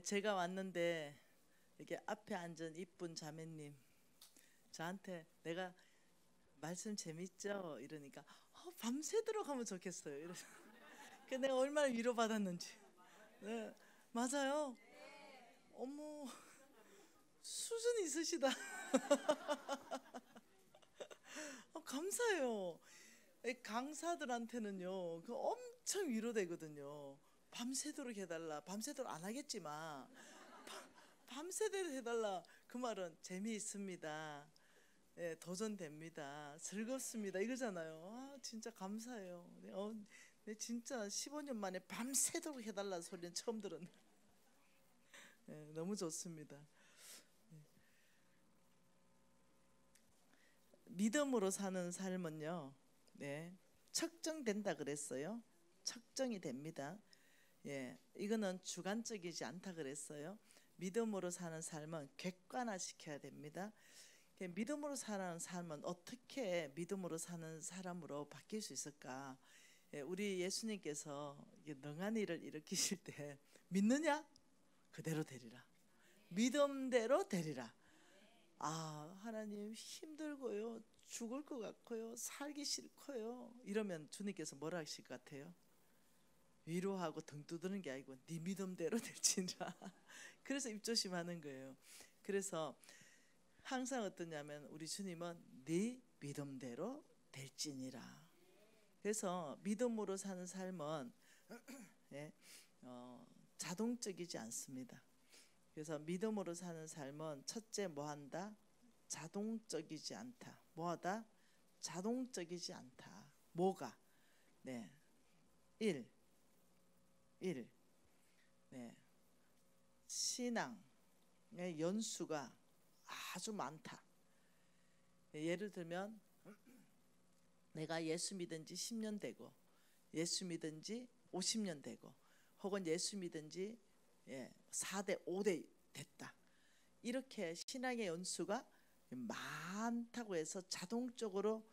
제가 왔는데 이렇게 앞에 앉은 이쁜 자매님 저한테 내가 말씀 재밌죠? 이러니까 밤새도록 하면 좋겠어요. 이래서 내가 얼마나 위로받았는지. 네, 맞아요. 어머, 수준 있으시다. 감사해요. 강사들한테는요, 그 엄청 위로되거든요. 밤새도록 해달라. 밤새도록 안 하겠지만 밤새도록 해달라. 그 말은 재미있습니다. 네, 도전됩니다. 즐겁습니다. 이거잖아요. 진짜 감사해요. 네, 진짜 15년 만에 밤새도록 해달라는 소리는 처음 들었네. 네, 너무 좋습니다. 네. 믿음으로 사는 삶은요, 네, 측정된다 그랬어요. 측정이 됩니다. 예, 이거는 주관적이지 않다 그랬어요. 믿음으로 사는 삶은 객관화시켜야 됩니다. 믿음으로 사는 삶은 어떻게 믿음으로 사는 사람으로 바뀔 수 있을까? 우리 예수님께서 능한 일을 일으키실 때 믿느냐? 그대로 되리라. 믿음대로 되리라. 하나님 힘들고요, 죽을 것 같고요, 살기 싫고요, 이러면 주님께서 뭐라 하실 것 같아요? 위로하고 등 두드는 게 아니고 네 믿음대로 될지니라. 그래서 입조심하는 거예요. 그래서 항상 어떠냐면 우리 주님은 네 믿음대로 될지니라. 그래서 믿음으로 사는 삶은 예, 자동적이지 않습니다. 그래서 믿음으로 사는 삶은 첫째 뭐한다? 자동적이지 않다. 뭐하다? 자동적이지 않다. 뭐가? 네, 1. 네, 신앙의 연수가 아주 많다. 예를 들면 내가 예수 믿은 지 10년 되고 예수 믿은 지 50년 되고 혹은 예수 믿은 지 4대 5대 됐다. 이렇게 신앙의 연수가 많다고 해서 자동적으로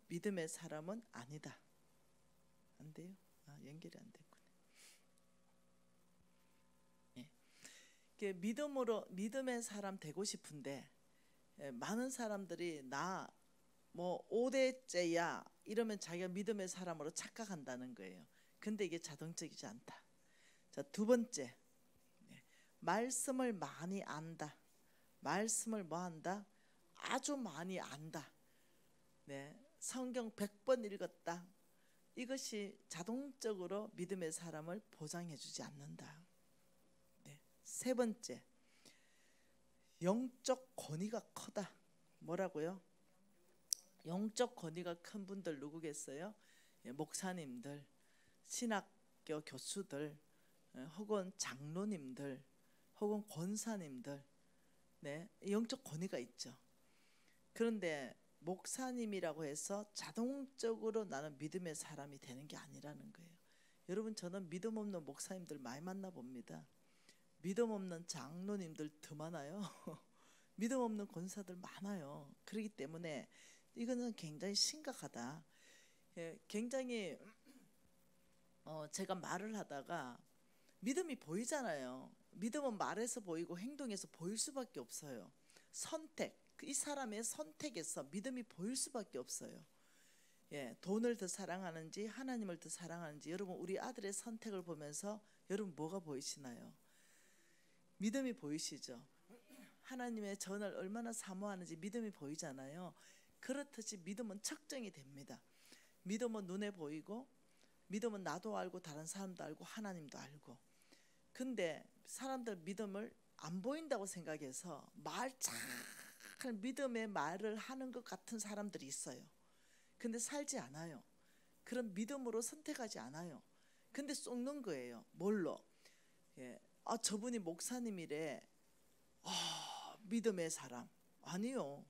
믿음의 사람은 아니다. 안 돼요? 연결이 안 됐군요. 믿음의 사람 되고 싶은데 많은 사람들이 나 뭐 5대째야 이러면 자기가 믿음의 사람으로 착각한다는 거예요. 근데 이게 자동적이지 않다. 자, 두 번째, 말씀을 많이 안다. 말씀을 뭐 한다? 아주 많이 안다. 네, 성경 100번 읽었다. 이것이 자동적으로 믿음의 사람을 보장해 주지 않는다. 네, 세 번째, 영적 권위가 크다. 뭐라고요? 영적 권위가 큰 분들 누구겠어요? 목사님들, 신학교 교수들, 혹은 장로님들, 혹은 권사님들, 네, 영적 권위가 있죠. 그런데 목사님이라고 해서 자동적으로 나는 믿음의 사람이 되는 게 아니라는 거예요. 여러분, 저는 믿음 없는 목사님들 많이 만나봅니다. 믿음 없는 장로님들 더 많아요. 믿음 없는 권사들 많아요. 그렇기 때문에 이거는 굉장히 심각하다. 굉장히 제가 말을 하다가 믿음이 보이잖아요. 믿음은 말에서 보이고 행동에서 보일 수밖에 없어요. 선택, 이 사람의 선택에서 믿음이 보일 수밖에 없어요. 돈을 더 사랑하는지 하나님을 더 사랑하는지, 여러분 우리 아들의 선택을 보면서 여러분 뭐가 보이시나요? 믿음이 보이시죠? 하나님의 전을 얼마나 사모하는지 믿음이 보이잖아요. 그렇듯이 믿음은 측정이 됩니다. 믿음은 눈에 보이고, 믿음은 나도 알고 다른 사람도 알고 하나님도 알고. 근데 사람들 믿음을 안 보인다고 생각해서 잘 믿음의 말을 하는 것 같은 사람들이 있어요. 근데 살지 않아요. 그런 믿음으로 선택하지 않아요. 근데 속는 거예요. 뭘로? 저분이 목사님이래. 믿음의 사람. 아니요.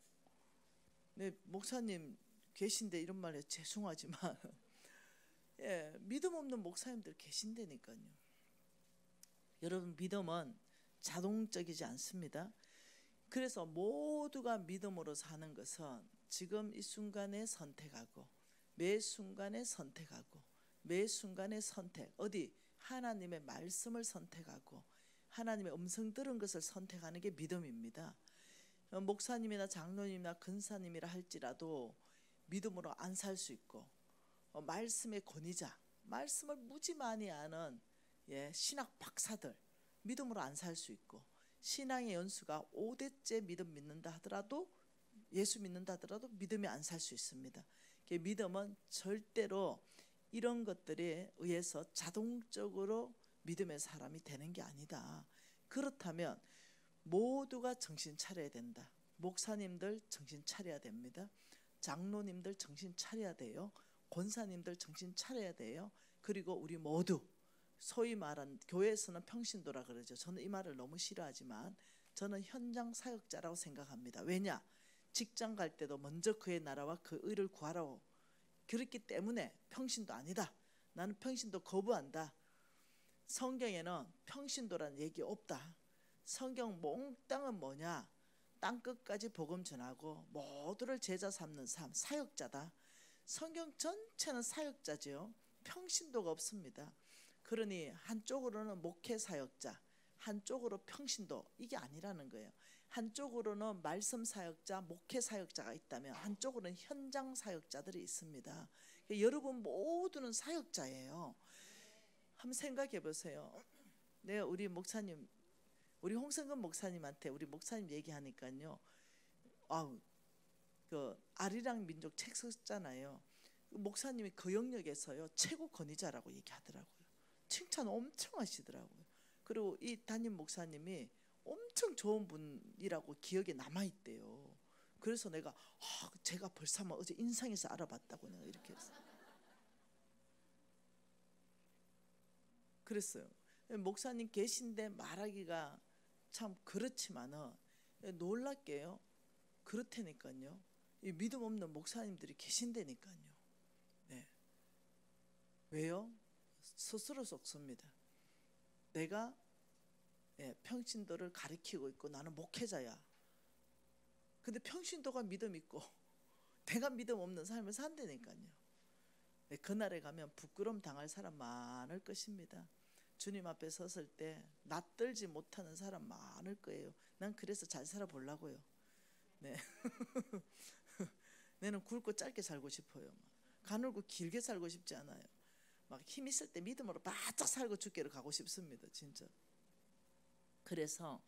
네, 목사님 계신데 이런 말에 죄송하지만 믿음 없는 목사님들 계신다니까요. 여러분, 믿음은 자동적이지 않습니다. 그래서 모두가 믿음으로 사는 것은 지금 이 순간에 선택하고, 매 순간에 선택하고, 매 순간에 선택, 어디? 하나님의 말씀을 선택하고, 하나님의 음성 들은 것을 선택하는 게 믿음입니다. 목사님이나 장로님이나 근사님이라 할지라도 믿음으로 안 살 수 있고, 말씀의 권위자, 말씀을 무지 많이 아는 신학 박사들 믿음으로 안 살 수 있고, 신앙의 연수가 5대째 믿음 믿는다 하더라도, 예수 믿는다 하더라도 믿음이 안 살 수 있습니다. 믿음은 절대로 이런 것들에 의해서 자동적으로 믿음의 사람이 되는 게 아니다. 그렇다면 모두가 정신 차려야 된다. 목사님들 정신 차려야 됩니다. 장로님들 정신 차려야 돼요. 권사님들 정신 차려야 돼요. 그리고 우리 모두, 소위 말한 교회에서는 평신도라 그러죠. 저는 이 말을 너무 싫어하지만 저는 현장 사역자라고 생각합니다. 왜냐? 직장 갈 때도 먼저 그의 나라와 그 의를 구하라고. 그렇기 때문에 평신도 아니다. 나는 평신도 거부한다. 성경에는 평신도라는 얘기 없다. 성경 몽땅은 뭐냐? 땅끝까지 복음 전하고 모두를 제자 삼는 삶, 사역자다. 성경 전체는 사역자죠. 평신도가 없습니다. 그러니 한쪽으로는 목회 사역자, 한쪽으로 평신도, 이게 아니라는 거예요. 한쪽으로는 말씀 사역자, 목회 사역자가 있다면 한쪽으로는 현장 사역자들이 있습니다. 여러분 모두는 사역자예요. 한번 생각해 보세요. 내가 우리 목사님, 우리 홍성근 목사님한테 우리 목사님 얘기하니까요, 그 아리랑 민족 책 썼잖아요. 목사님이 그 영역에서요 최고 권위자라고 얘기하더라고요. 칭찬 엄청 하시더라고요. 그리고 이 담임 목사님이 엄청 좋은 분이라고 기억에 남아있대요. 그래서 내가 제가 벌써 어제 인상에서 알아봤다고 내가 이렇게 했어요. 그랬어요. 목사님 계신데 말하기가 참 그렇지만은 놀랍게요, 그렇다니까요. 이 믿음 없는 목사님들이 계신다니까요. 네. 왜요? 스스로 속습니다. 내가 평신도를 가르치고 있고 나는 목회자야. 근데 평신도가 믿음 있고 내가 믿음 없는 삶을 산다니까요. 그날에 가면 부끄러움 당할 사람 많을 것입니다. 주님 앞에 섰을 때 낯들지 못하는 사람 많을 거예요. 난 그래서 잘 살아보려고요. 네. 나는 굵고 짧게 살고 싶어요. 가늘고 길게 살고 싶지 않아요. 막 힘 있을 때 믿음으로 바짝 살고 죽기를 가고 싶습니다. 진짜. 그래서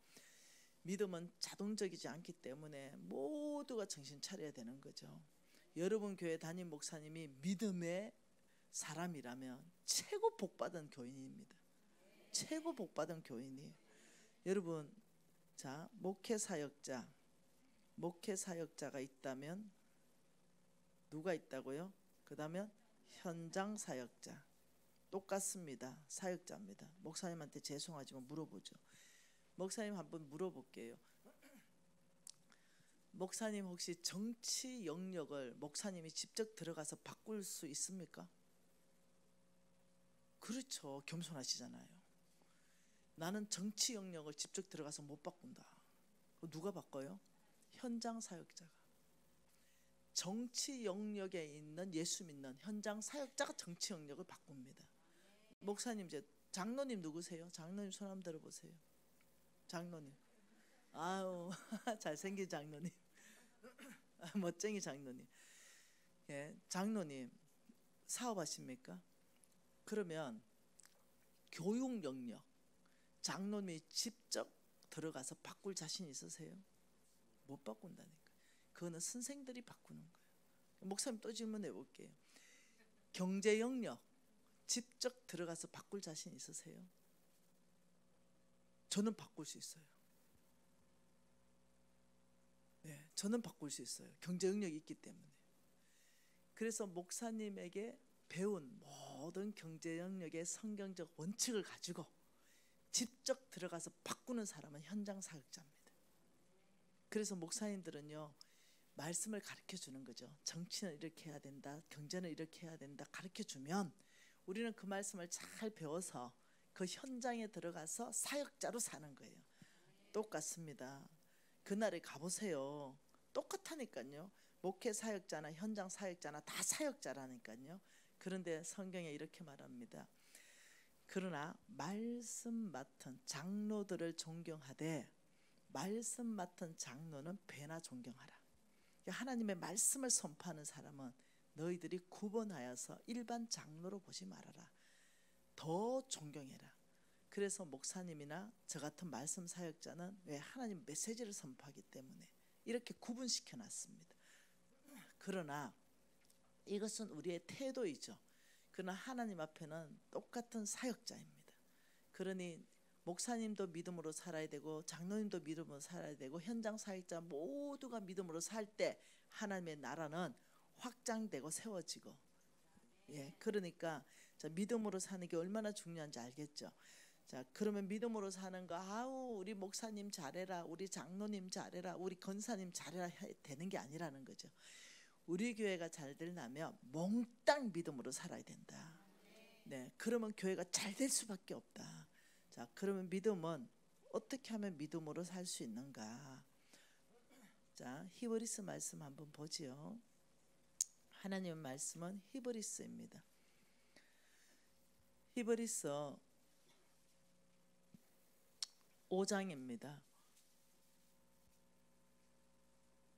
믿음은 자동적이지 않기 때문에 모두가 정신 차려야 되는 거죠. 여러분 교회 담임 목사님이 믿음의 사람이라면 최고 복받은 교인입니다. 최고 복받은 교인이에요. 여러분, 자, 목회 사역자가 있다면 누가 있다고요? 그 다음에 현장 사역자. 똑같습니다. 사역자입니다. 목사님한테 죄송하지만 물어보죠. 목사님 한번 물어볼게요. 목사님 혹시 정치 영역을 목사님이 직접 들어가서 바꿀 수 있습니까? 그렇죠. 겸손하시잖아요. 나는 정치 영역을 직접 들어가서 못 바꾼다. 누가 바꿔요? 현장 사역자가. 정치 영역에 있는 예수 믿는 현장 사역자가 정치 영역을 바꿉니다. 목사님, 이제 장로님 누구세요? 장로님 손 한번 들어보세요. 장로님. 아유, 잘생긴 장로님. 멋쟁이 장로님. 예, 장로님 사업하십니까? 그러면 교육 영역 장로님이 직접 들어가서 바꿀 자신 있으세요? 못 바꾼다니까. 그거는 선생들이 바꾸는 거예요. 목사님 또 질문해 볼게요. 경제 영역 직접 들어가서 바꿀 자신 있으세요? 저는 바꿀 수 있어요. 네, 저는 바꿀 수 있어요. 경제 영역이 있기 때문에. 그래서 목사님에게 배운 모든 경제 영역의 성경적 원칙을 가지고 직접 들어가서 바꾸는 사람은 현장 사역자입니다. 그래서 목사님들은요, 말씀을 가르쳐 주는 거죠. 정치는 이렇게 해야 된다, 경제는 이렇게 해야 된다 가르쳐 주면 우리는 그 말씀을 잘 배워서 그 현장에 들어가서 사역자로 사는 거예요. 똑같습니다. 그날에 가보세요. 똑같다니까요. 목회 사역자나 현장 사역자나 다 사역자라니까요. 그런데 성경에 이렇게 말합니다. 그러나 말씀 맡은 장로들을 존경하되 말씀 맡은 장로는 배나 존경하라. 하나님의 말씀을 선포하는 사람은 너희들이 구분하여서 일반 장로로 보지 말아라. 더 존경해라. 그래서 목사님이나 저 같은 말씀 사역자는 왜 하나님 메시지를 선포하기 때문에 이렇게 구분시켜 놨습니다. 그러나 이것은 우리의 태도이죠. 그러나 하나님 앞에는 똑같은 사역자입니다. 그러니 목사님도 믿음으로 살아야 되고 장로님도 믿음으로 살아야 되고 현장 사역자 모두가 믿음으로 살 때 하나님의 나라는 확장되고 세워지고, 그러니까 자, 믿음으로 사는 게 얼마나 중요한지 알겠죠. 자, 그러면 믿음으로 사는 거 아우 우리 목사님 잘해라, 우리 장로님 잘해라, 우리 권사님 잘해라 되는 게 아니라는 거죠. 우리 교회가 잘 되려면 몽땅 믿음으로 살아야 된다. 네, 그러면 교회가 잘 될 수밖에 없다. 자, 그러면 믿음은 어떻게 하면 믿음으로 살 수 있는가? 자, 히브리서 말씀 한번 보지요. 하나님의 말씀은 히브리서입니다. 히브리서 5장입니다.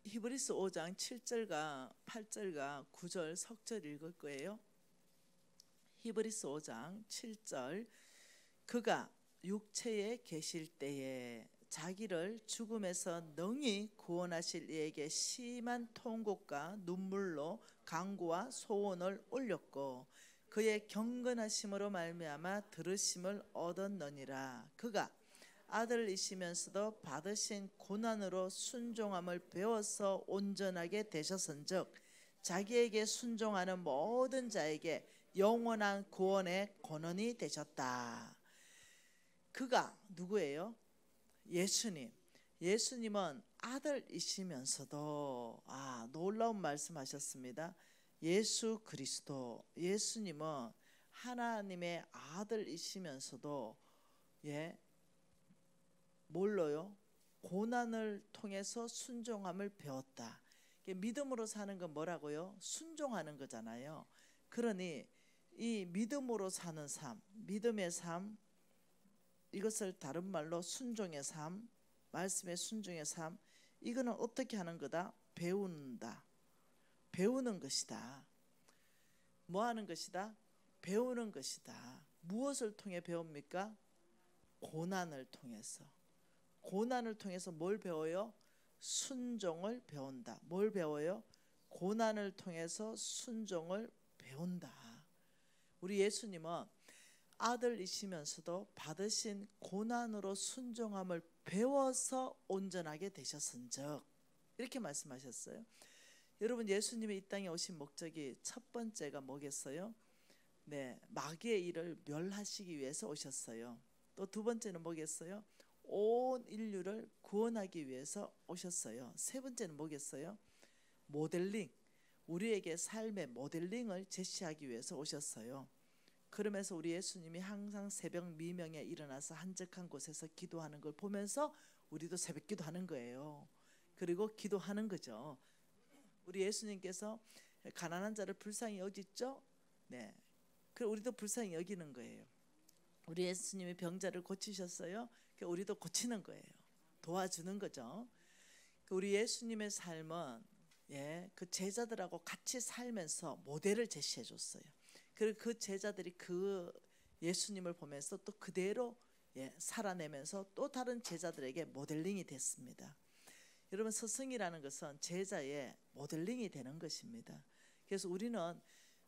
히브리서 5장 7절과 8절과 9절 석절 읽을 거예요. 히브리서 5장 7절 그가 육체에 계실 때에 자기를 죽음에서 능히 구원하실 이에게 심한 통곡과 눈물로 간구와 소원을 올렸고 그의 경건하심으로 말미암아 들으심을 얻었느니라. 그가 아들이시면서도 받으신 고난으로 순종함을 배워서 온전하게 되셨은즉 자기에게 순종하는 모든 자에게 영원한 구원의 권원이 되셨다. 그가 누구예요? 예수님. 예수님은 아들이시면서도 놀라운 말씀하셨습니다. 예수 그리스도 예수님은 하나님의 아들이시면서도 뭘로요? 고난을 통해서 순종함을 배웠다. 믿음으로 사는 건 뭐라고요? 순종하는 거잖아요. 그러니 이 믿음으로 사는 삶, 믿음의 삶, 이것을 다른 말로 순종의 삶, 말씀의 순종의 삶, 이거는 어떻게 하는 거다? 배운다. 배우는 것이다. 뭐 하는 것이다? 배우는 것이다. 무엇을 통해 배웁니까? 고난을 통해서. 고난을 통해서 뭘 배워요? 순종을 배운다. 뭘 배워요? 고난을 통해서 순종을 배운다. 우리 예수님은 아들이시면서도 받으신 고난으로 순종함을 배워서 온전하게 되셨은즉 이렇게 말씀하셨어요. 여러분, 예수님이 이 땅에 오신 목적이 첫 번째가 뭐겠어요? 네, 마귀의 일을 멸하시기 위해서 오셨어요. 또 두 번째는 뭐겠어요? 온 인류를 구원하기 위해서 오셨어요. 세 번째는 뭐겠어요? 모델링, 우리에게 삶의 모델링을 제시하기 위해서 오셨어요. 그러면서 우리 예수님이 항상 새벽 미명에 일어나서 한적한 곳에서 기도하는 걸 보면서 우리도 새벽 기도하는 거예요. 그리고 기도하는 거죠. 우리 예수님께서 가난한 자를 불쌍히 여기죠? 네, 그리고 우리도 불쌍히 여기는 거예요. 우리 예수님이 병자를 고치셨어요. 우리도 고치는 거예요. 도와주는 거죠. 우리 예수님의 삶은 그 제자들하고 같이 살면서 모델을 제시해 줬어요. 그리고 그 제자들이 그 예수님을 보면서 또 그대로 살아내면서 또 다른 제자들에게 모델링이 됐습니다. 여러분, 스승이라는 것은 제자의 모델링이 되는 것입니다. 그래서 우리는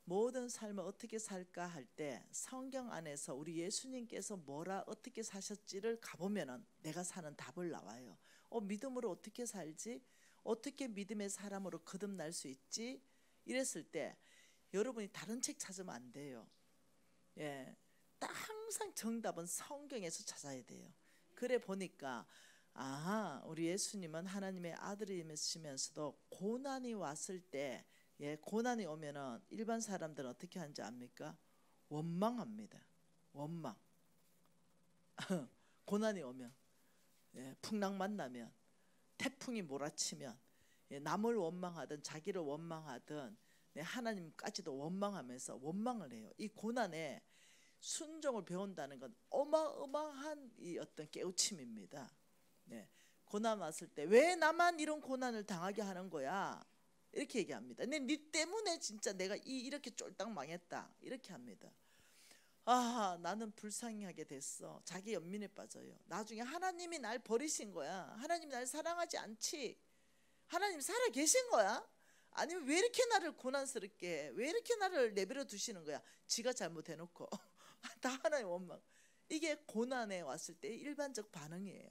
모든 삶을 어떻게 살까 할 때 성경 안에서 우리 예수님께서 뭐라 어떻게 사셨지를 가보면은 내가 사는 답을 나와요. 믿음으로 어떻게 살지? 어떻게 믿음의 사람으로 거듭날 수 있지? 이랬을 때 여러분이 다른 책 찾으면 안 돼요. 딱 항상 정답은 성경에서 찾아야 돼요. 그래 보니까 우리 예수님은 하나님의 아들이시면서도 고난이 왔을 때 고난이 오면은 일반 사람들은 어떻게 하는지 압니까? 원망합니다. 원망. 고난이 오면, 풍랑 만나면, 태풍이 몰아치면, 남을 원망하든 자기를 원망하든 하나님까지도 원망하면서 원망을 해요. 이 고난에 순종을 배운다는 건 어마어마한 이 어떤 깨우침입니다. 네. 고난 왔을 때 왜 나만 이런 고난을 당하게 하는 거야? 이렇게 얘기합니다. 네 때문에 진짜 내가 이렇게 쫄딱 망했다. 이렇게 합니다. 아, 나는 불쌍하게 됐어. 자기 연민에 빠져요. 나중에 하나님이 날 버리신 거야. 하나님이 날 사랑하지 않지. 하나님 살아 계신 거야? 아니면 왜 이렇게 나를 고난스럽게 해? 왜 이렇게 나를 내버려 두시는 거야? 지가 잘못해놓고 다 하나님 원망. 이게 고난에 왔을 때 일반적 반응이에요.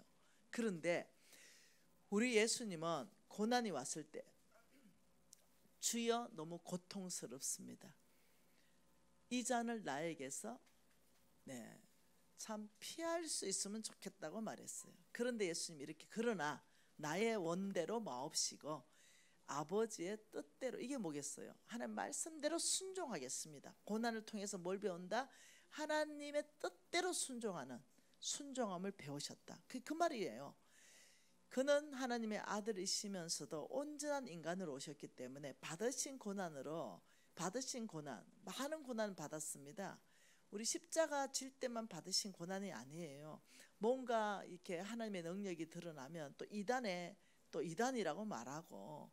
그런데 우리 예수님은 고난이 왔을 때 주여 너무 고통스럽습니다. 이 잔을 나에게서 참 피할 수 있으면 좋겠다고 말했어요. 그런데 예수님이 이렇게 그러나 나의 원대로 마옵시고 아버지의 뜻대로. 이게 뭐겠어요? 하나님 말씀대로 순종하겠습니다. 고난을 통해서 뭘 배운다? 하나님의 뜻대로 순종하는 순종함을 배우셨다. 그 말이에요. 그는 하나님의 아들이시면서도 온전한 인간으로 오셨기 때문에 받으신 고난으로 많은 고난을 받았습니다. 우리 십자가 질 때만 받으신 고난이 아니에요. 뭔가 이렇게 하나님의 능력이 드러나면 또 이단이라고 말하고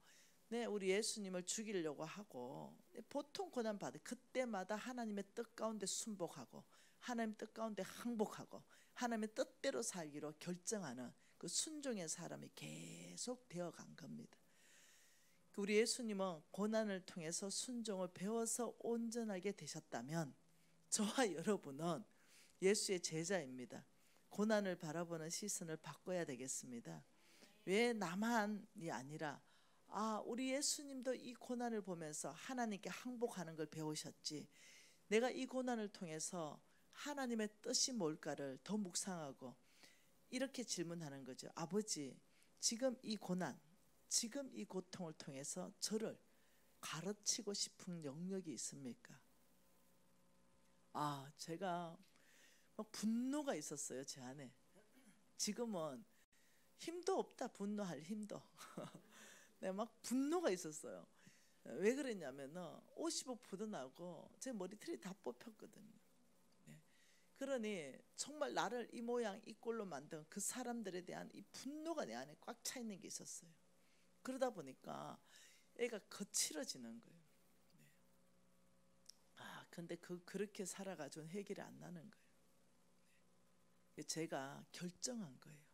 우리 예수님을 죽이려고 하고 보통 고난 받을 그때마다 하나님의 뜻 가운데 순복하고 하나님의 뜻 가운데 항복하고 하나님의 뜻대로 살기로 결정하는 그 순종의 사람이 계속 되어간 겁니다. 우리 예수님은 고난을 통해서 순종을 배워서 온전하게 되셨다면 저와 여러분은 예수의 제자입니다. 고난을 바라보는 시선을 바꿔야 되겠습니다. 왜 나만이 아니라 우리 예수님도 이 고난을 보면서 하나님께 항복하는 걸 배우셨지. 내가 이 고난을 통해서 하나님의 뜻이 뭘까를 더 묵상하고 이렇게 질문하는 거죠. 아버지, 지금 이 고난, 지금 이 고통을 통해서 저를 가르치고 싶은 영역이 있습니까? 제가 막 분노가 있었어요, 제 안에. 지금은 힘도 없다, 분노할 힘도. 막 분노가 있었어요. 왜 그랬냐면은 옷이 벗어나고 제 머리털이 다 뽑혔거든요. 그러니 정말 나를 이 모양 이 꼴로 만든 그 사람들에 대한 이 분노가 내 안에 꽉 차 있는 게 있었어요. 그러다 보니까 애가 거칠어지는 거예요. 근데 그렇게 살아가지고 해결이 안 나는 거예요. 제가 결정한 거예요.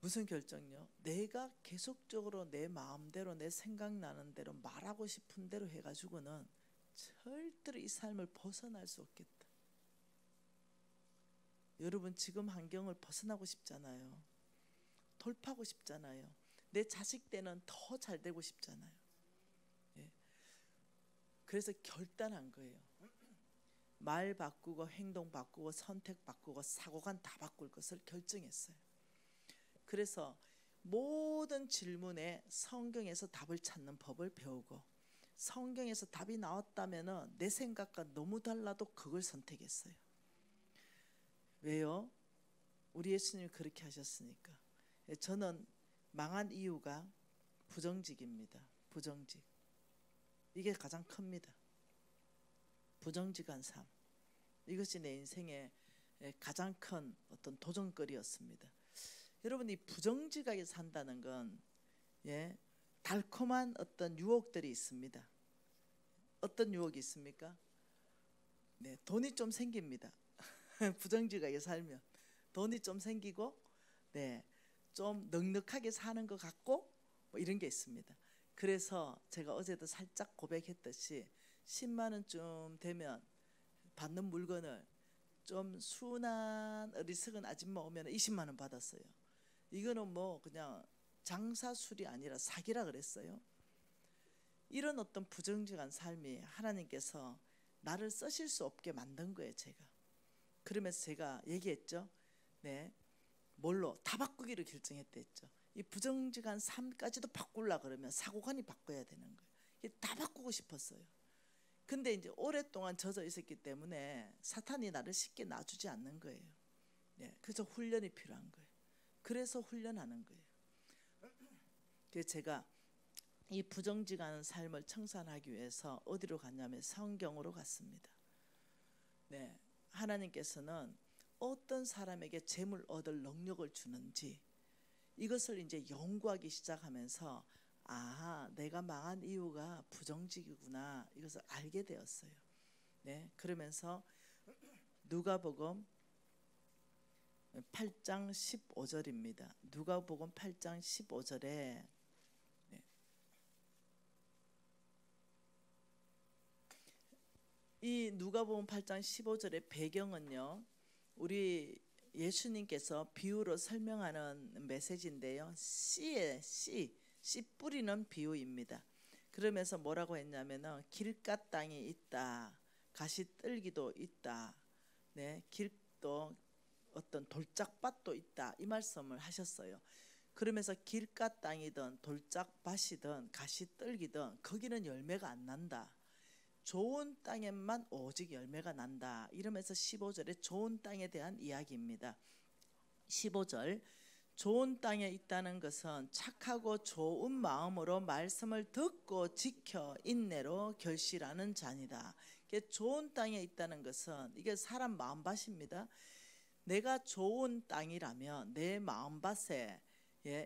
무슨 결정요? 내가 계속적으로 내 마음대로 내 생각나는 대로 말하고 싶은 대로 해가지고는 절대로 이 삶을 벗어날 수 없겠다. 여러분 지금 환경을 벗어나고 싶잖아요. 돌파하고 싶잖아요. 내 자식 때는 더 잘 되고 싶잖아요. 그래서 결단한 거예요. 말 바꾸고 행동 바꾸고 선택 바꾸고 사고관 다 바꿀 것을 결정했어요. 그래서 모든 질문에 성경에서 답을 찾는 법을 배우고 성경에서 답이 나왔다면 내 생각과 너무 달라도 그걸 선택했어요. 왜요? 우리 예수님이 그렇게 하셨으니까. 저는 망한 이유가 부정직입니다. 부정직. 이게 가장 큽니다. 부정직한 삶. 이것이 내 인생의 가장 큰 어떤 도전거리였습니다. 여러분 이 부정직하게 산다는 건 달콤한 어떤 유혹들이 있습니다. 어떤 유혹이 있습니까? 돈이 좀 생깁니다. 부정직하게 살면 돈이 좀 생기고 좀 넉넉하게 사는 것 같고 뭐 이런 게 있습니다. 그래서 제가 어제도 살짝 고백했듯이 10만 원쯤 되면 받는 물건을 좀 순한 어리석은 아줌마 오면 20만 원 받았어요. 이거는 뭐 그냥 장사술이 아니라 사기라 그랬어요. 이런 어떤 부정직한 삶이 하나님께서 나를 쓰실 수 없게 만든 거예요. 제가 그러면서 제가 얘기했죠. 뭘로 다 바꾸기로 결정했댔죠. 이 부정직한 삶까지도 바꾸려 그러면 사고관이 바꿔야 되는 거예요. 이게 다 바꾸고 싶었어요. 근데 이제 오랫동안 젖어 있었기 때문에 사탄이 나를 쉽게 놔주지 않는 거예요. 그래서 훈련이 필요한 거예요. 그래서 훈련하는 거예요. 그래서 제가 이 부정직한 삶을 청산하기 위해서 어디로 갔냐면 성경으로 갔습니다. 하나님께서는 어떤 사람에게 재물 얻을 능력을 주는지 이것을 이제 연구하기 시작하면서 내가 망한 이유가 부정직이구나 이것을 알게 되었어요. 네, 그러면서 누가복음 8장 15절입니다. 누가복음 8장 15절에 이 누가복음 8장 15절의 배경은요, 우리 예수님께서 비유로 설명하는 메시지인데요, 씨 뿌리는 비유입니다. 그러면서 뭐라고 했냐면은 길가 땅이 있다, 가시떨기도 있다, 네, 길도 어떤 돌짝밭도 있다 이 말씀을 하셨어요. 그러면서 길가 땅이든 돌짝밭이든 가시떨기든 거기는 열매가 안 난다. 좋은 땅에만 오직 열매가 난다. 이러면서 15절에 좋은 땅에 대한 이야기입니다. 15절 좋은 땅에 있다는 것은 착하고 좋은 마음으로 말씀을 듣고 지켜 인내로 결실하는 자니다. 좋은 땅에 있다는 것은 이게 사람 마음밭입니다. 내가 좋은 땅이라면 내 마음밭에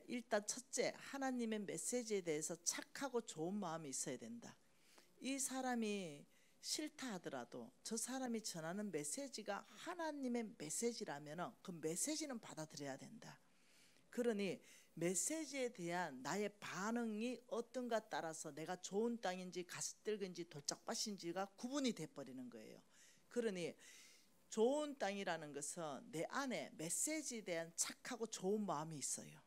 일단 첫째 하나님의 메시지에 대해서 착하고 좋은 마음이 있어야 된다. 이 사람이 싫다 하더라도 저 사람이 전하는 메시지가 하나님의 메시지라면 그 메시지는 받아들여야 된다. 그러니 메시지에 대한 나의 반응이 어떤가 따라서 내가 좋은 땅인지 가시떨기인지 돌짝밭인지가 구분이 돼버리는 거예요. 그러니 좋은 땅이라는 것은 내 안에 메시지에 대한 착하고 좋은 마음이 있어요.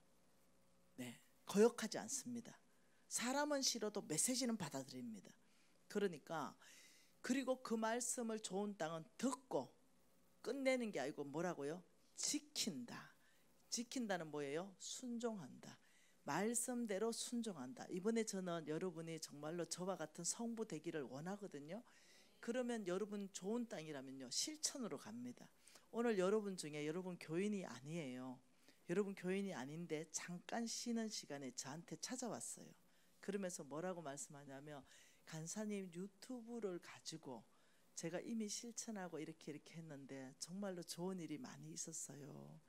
네, 거역하지 않습니다. 사람은 싫어도 메시지는 받아들입니다. 그러니까 그리고 그 말씀을 좋은 땅은 듣고 끝내는 게 아니고 뭐라고요? 지킨다. 지킨다는 뭐예요? 순종한다. 말씀대로 순종한다. 이번에 저는 여러분이 정말로 저와 같은 성부 되기를 원하거든요. 그러면 여러분 좋은 땅이라면요 실천으로 갑니다. 오늘 여러분 중에 여러분 교인이 아니에요. 여러분 교인이 아닌데 잠깐 쉬는 시간에 저한테 찾아왔어요. 그러면서 뭐라고 말씀하냐면 간사님 유튜브를 가지고 제가 이미 실천하고 이렇게 했는데 정말로 좋은 일이 많이 있었어요.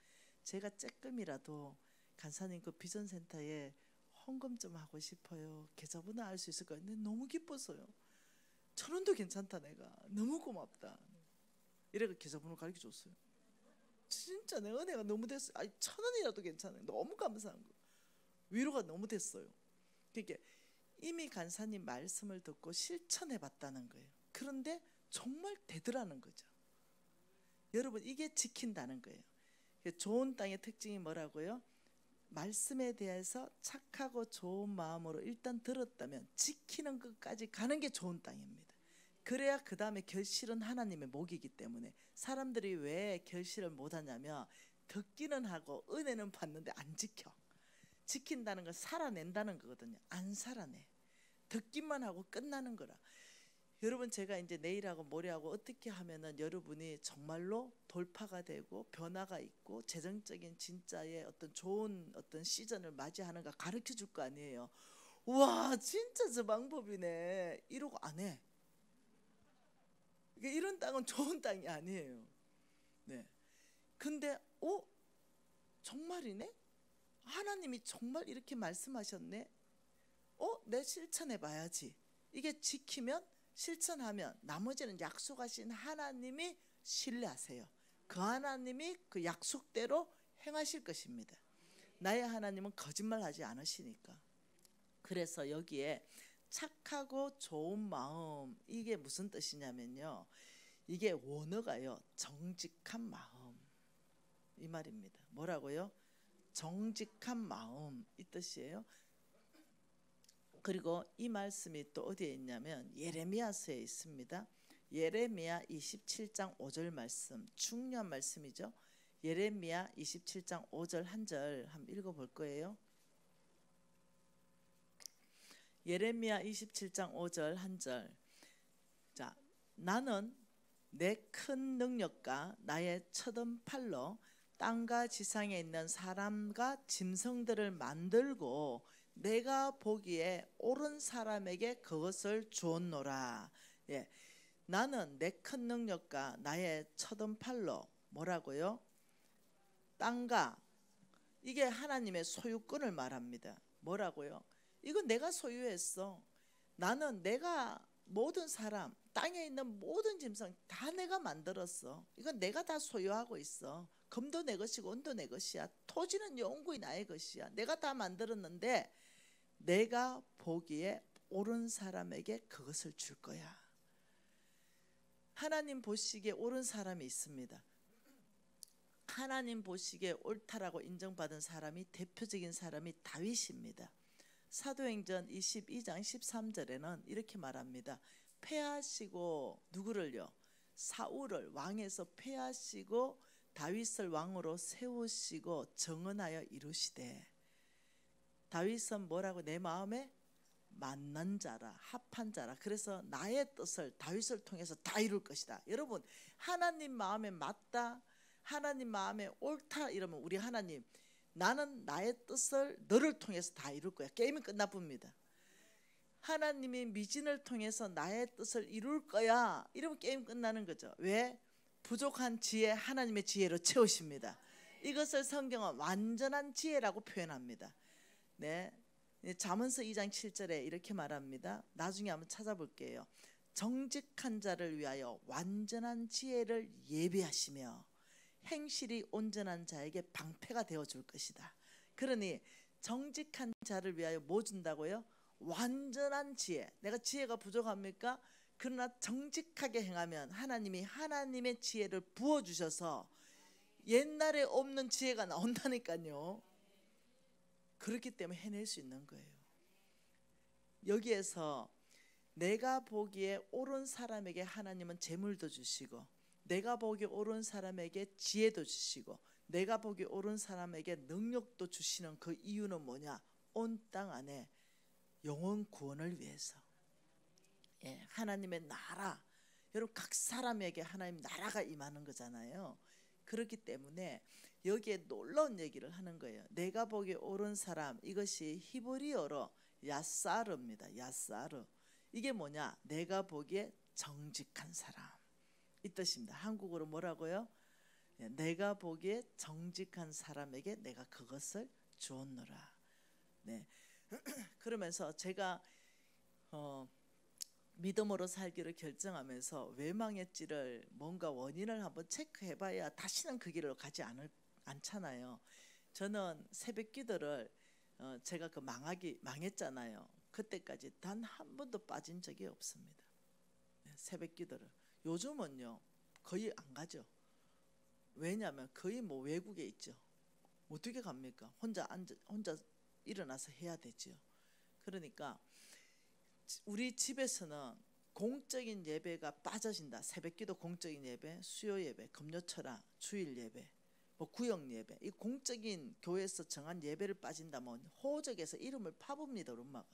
제가 조금이라도 간사님 그 비전센터에 헌금 좀 하고 싶어요. 계좌번호 알 수 있을까요? 근데 너무 기뻤어요. 1,000원도 괜찮다. 내가 너무 고맙다. 이래가 계좌번호 가르쳐 줬어요. 진짜 내 은혜가 너무 됐어요. 1,000원이라도 괜찮아요. 너무 감사한 거. 위로가 너무 됐어요. 그러니까 이미 간사님 말씀을 듣고 실천해 봤다는 거예요. 그런데 정말 되더라는 거죠. 여러분 이게 지킨다는 거예요. 좋은 땅의 특징이 뭐라고요? 말씀에 대해서 착하고 좋은 마음으로 일단 들었다면 지키는 것까지 가는 게 좋은 땅입니다. 그래야 그 다음에 결실은 하나님의 목이기 때문에 사람들이 왜 결실을 못하냐면 듣기는 하고 은혜는 받는데 안 지켜. 지킨다는 건 살아낸다는 거거든요. 안 살아내. 듣기만 하고 끝나는 거라. 여러분 제가 이제 내일하고 모레하고 어떻게 하면은 여러분이 정말로 돌파가 되고 변화가 있고 재정적인 진짜의 어떤 좋은 어떤 시즌을 맞이하는가 가르쳐 줄 거 아니에요. 와 진짜 저 방법이네 이러고 안 해. 이런 땅은 좋은 땅이 아니에요. 네. 근데 정말이네? 하나님이 정말 이렇게 말씀하셨네? 내 실천해 봐야지. 이게 지키면 실천하면 나머지는 약속하신 하나님이 신뢰하세요. 그 하나님이 그 약속대로 행하실 것입니다. 나의 하나님은 거짓말하지 않으시니까. 그래서 여기에 착하고 좋은 마음 이게 무슨 뜻이냐면요. 이게 원어가요. 정직한 마음 이 말입니다. 뭐라고요? 정직한 마음 이 뜻이에요. 그리고 이 말씀이 또 어디에 있냐면 예레미야서에 있습니다. 예레미야 27장 5절 말씀 중요한 말씀이죠. 예레미야 27장 5절 한 절 한번 읽어볼 거예요. 예레미야 27장 5절 한 절. 자, 나는 내 큰 능력과 나의 쳐든 팔로 땅과 지상에 있는 사람과 짐승들을 만들고 내가 보기에 옳은 사람에게 그것을 주었노라. 예, 나는 내 큰 능력과 나의 첫은 팔로 뭐라고요? 땅과 이게 하나님의 소유권을 말합니다. 뭐라고요? 이건 내가 소유했어. 나는 내가 모든 사람, 땅에 있는 모든 짐승 다 내가 만들었어. 이건 내가 다 소유하고 있어. 금도 내 것이고 은도 내 것이야. 토지는 영원히 나의 것이야. 내가 다 만들었는데 내가 보기에 옳은 사람에게 그것을 줄 거야. 하나님 보시기에 옳은 사람이 있습니다. 하나님 보시기에 옳다라고 인정받은 사람이 대표적인 사람이 다윗입니다. 사도행전 22장 13절에는 이렇게 말합니다. 패하시고 누구를요? 사울을 왕에서 패하시고 다윗을 왕으로 세우시고 정언하여 이루시되. 다윗은 뭐라고? 내 마음에 맞는 자라, 합한 자라. 그래서 나의 뜻을 다윗을 통해서 다 이룰 것이다. 여러분, 하나님 마음에 맞다, 하나님 마음에 옳다 이러면 우리 하나님, 나는 나의 뜻을 너를 통해서 다 이룰 거야. 게임이 끝나봅니다. 하나님이 미진을 통해서 나의 뜻을 이룰 거야 이러면 게임 끝나는 거죠. 왜? 부족한 지혜 하나님의 지혜로 채우십니다. 이것을 성경은 완전한 지혜라고 표현합니다. 네, 잠언서 2장 7절에 이렇게 말합니다. 나중에 한번 찾아볼게요. 정직한 자를 위하여 완전한 지혜를 예비하시며 행실이 온전한 자에게 방패가 되어줄 것이다. 그러니 정직한 자를 위하여 뭐 준다고요? 완전한 지혜. 내가 지혜가 부족합니까? 그러나 정직하게 행하면 하나님이 하나님의 지혜를 부어주셔서 옛날에 없는 지혜가 나온다니까요. 그렇기 때문에 해낼 수 있는 거예요. 여기에서 내가 보기에 옳은 사람에게 하나님은 재물도 주시고, 내가 보기에 옳은 사람에게 지혜도 주시고, 내가 보기에 옳은 사람에게 능력도 주시는 그 이유는 뭐냐? 온 땅 안에 영혼 구원을 위해서. 예, 하나님의 나라. 여러분, 각 사람에게 하나님 나라가 임하는 거잖아요. 그렇기 때문에 여기에 놀라운 얘기를 하는 거예요. 내가 보기에 옳은 사람, 이것이 히브리어로 야사르입니다. 야사르. 이게 뭐냐? 내가 보기에 정직한 사람, 이 뜻입니다. 한국어로 뭐라고요? 내가 보기에 정직한 사람에게 내가 그것을 주었노라. 네. 그러면서 제가 믿음으로 살기를 결정하면서 왜 망했지를 뭔가 원인을 한번 체크해봐야 다시는 그 길을 가지 않잖아요. 저는 새벽 기도를 제가 그 망했잖아요. 그때까지 단 한 번도 빠진 적이 없습니다. 새벽 기도를. 요즘은요 거의 안 가죠. 왜냐하면 거의 뭐 외국에 있죠. 어떻게 갑니까? 혼자 일어나서 해야 되죠. 그러니까 우리 집에서는 공적인 예배가 빠져진다. 새벽기도 공적인 예배, 수요 예배, 금요철학, 주일 예배, 뭐 구역 예배, 이 공적인 교회에서 정한 예배를 빠진다면 호적에서 이름을 파봅니다. 엄마가.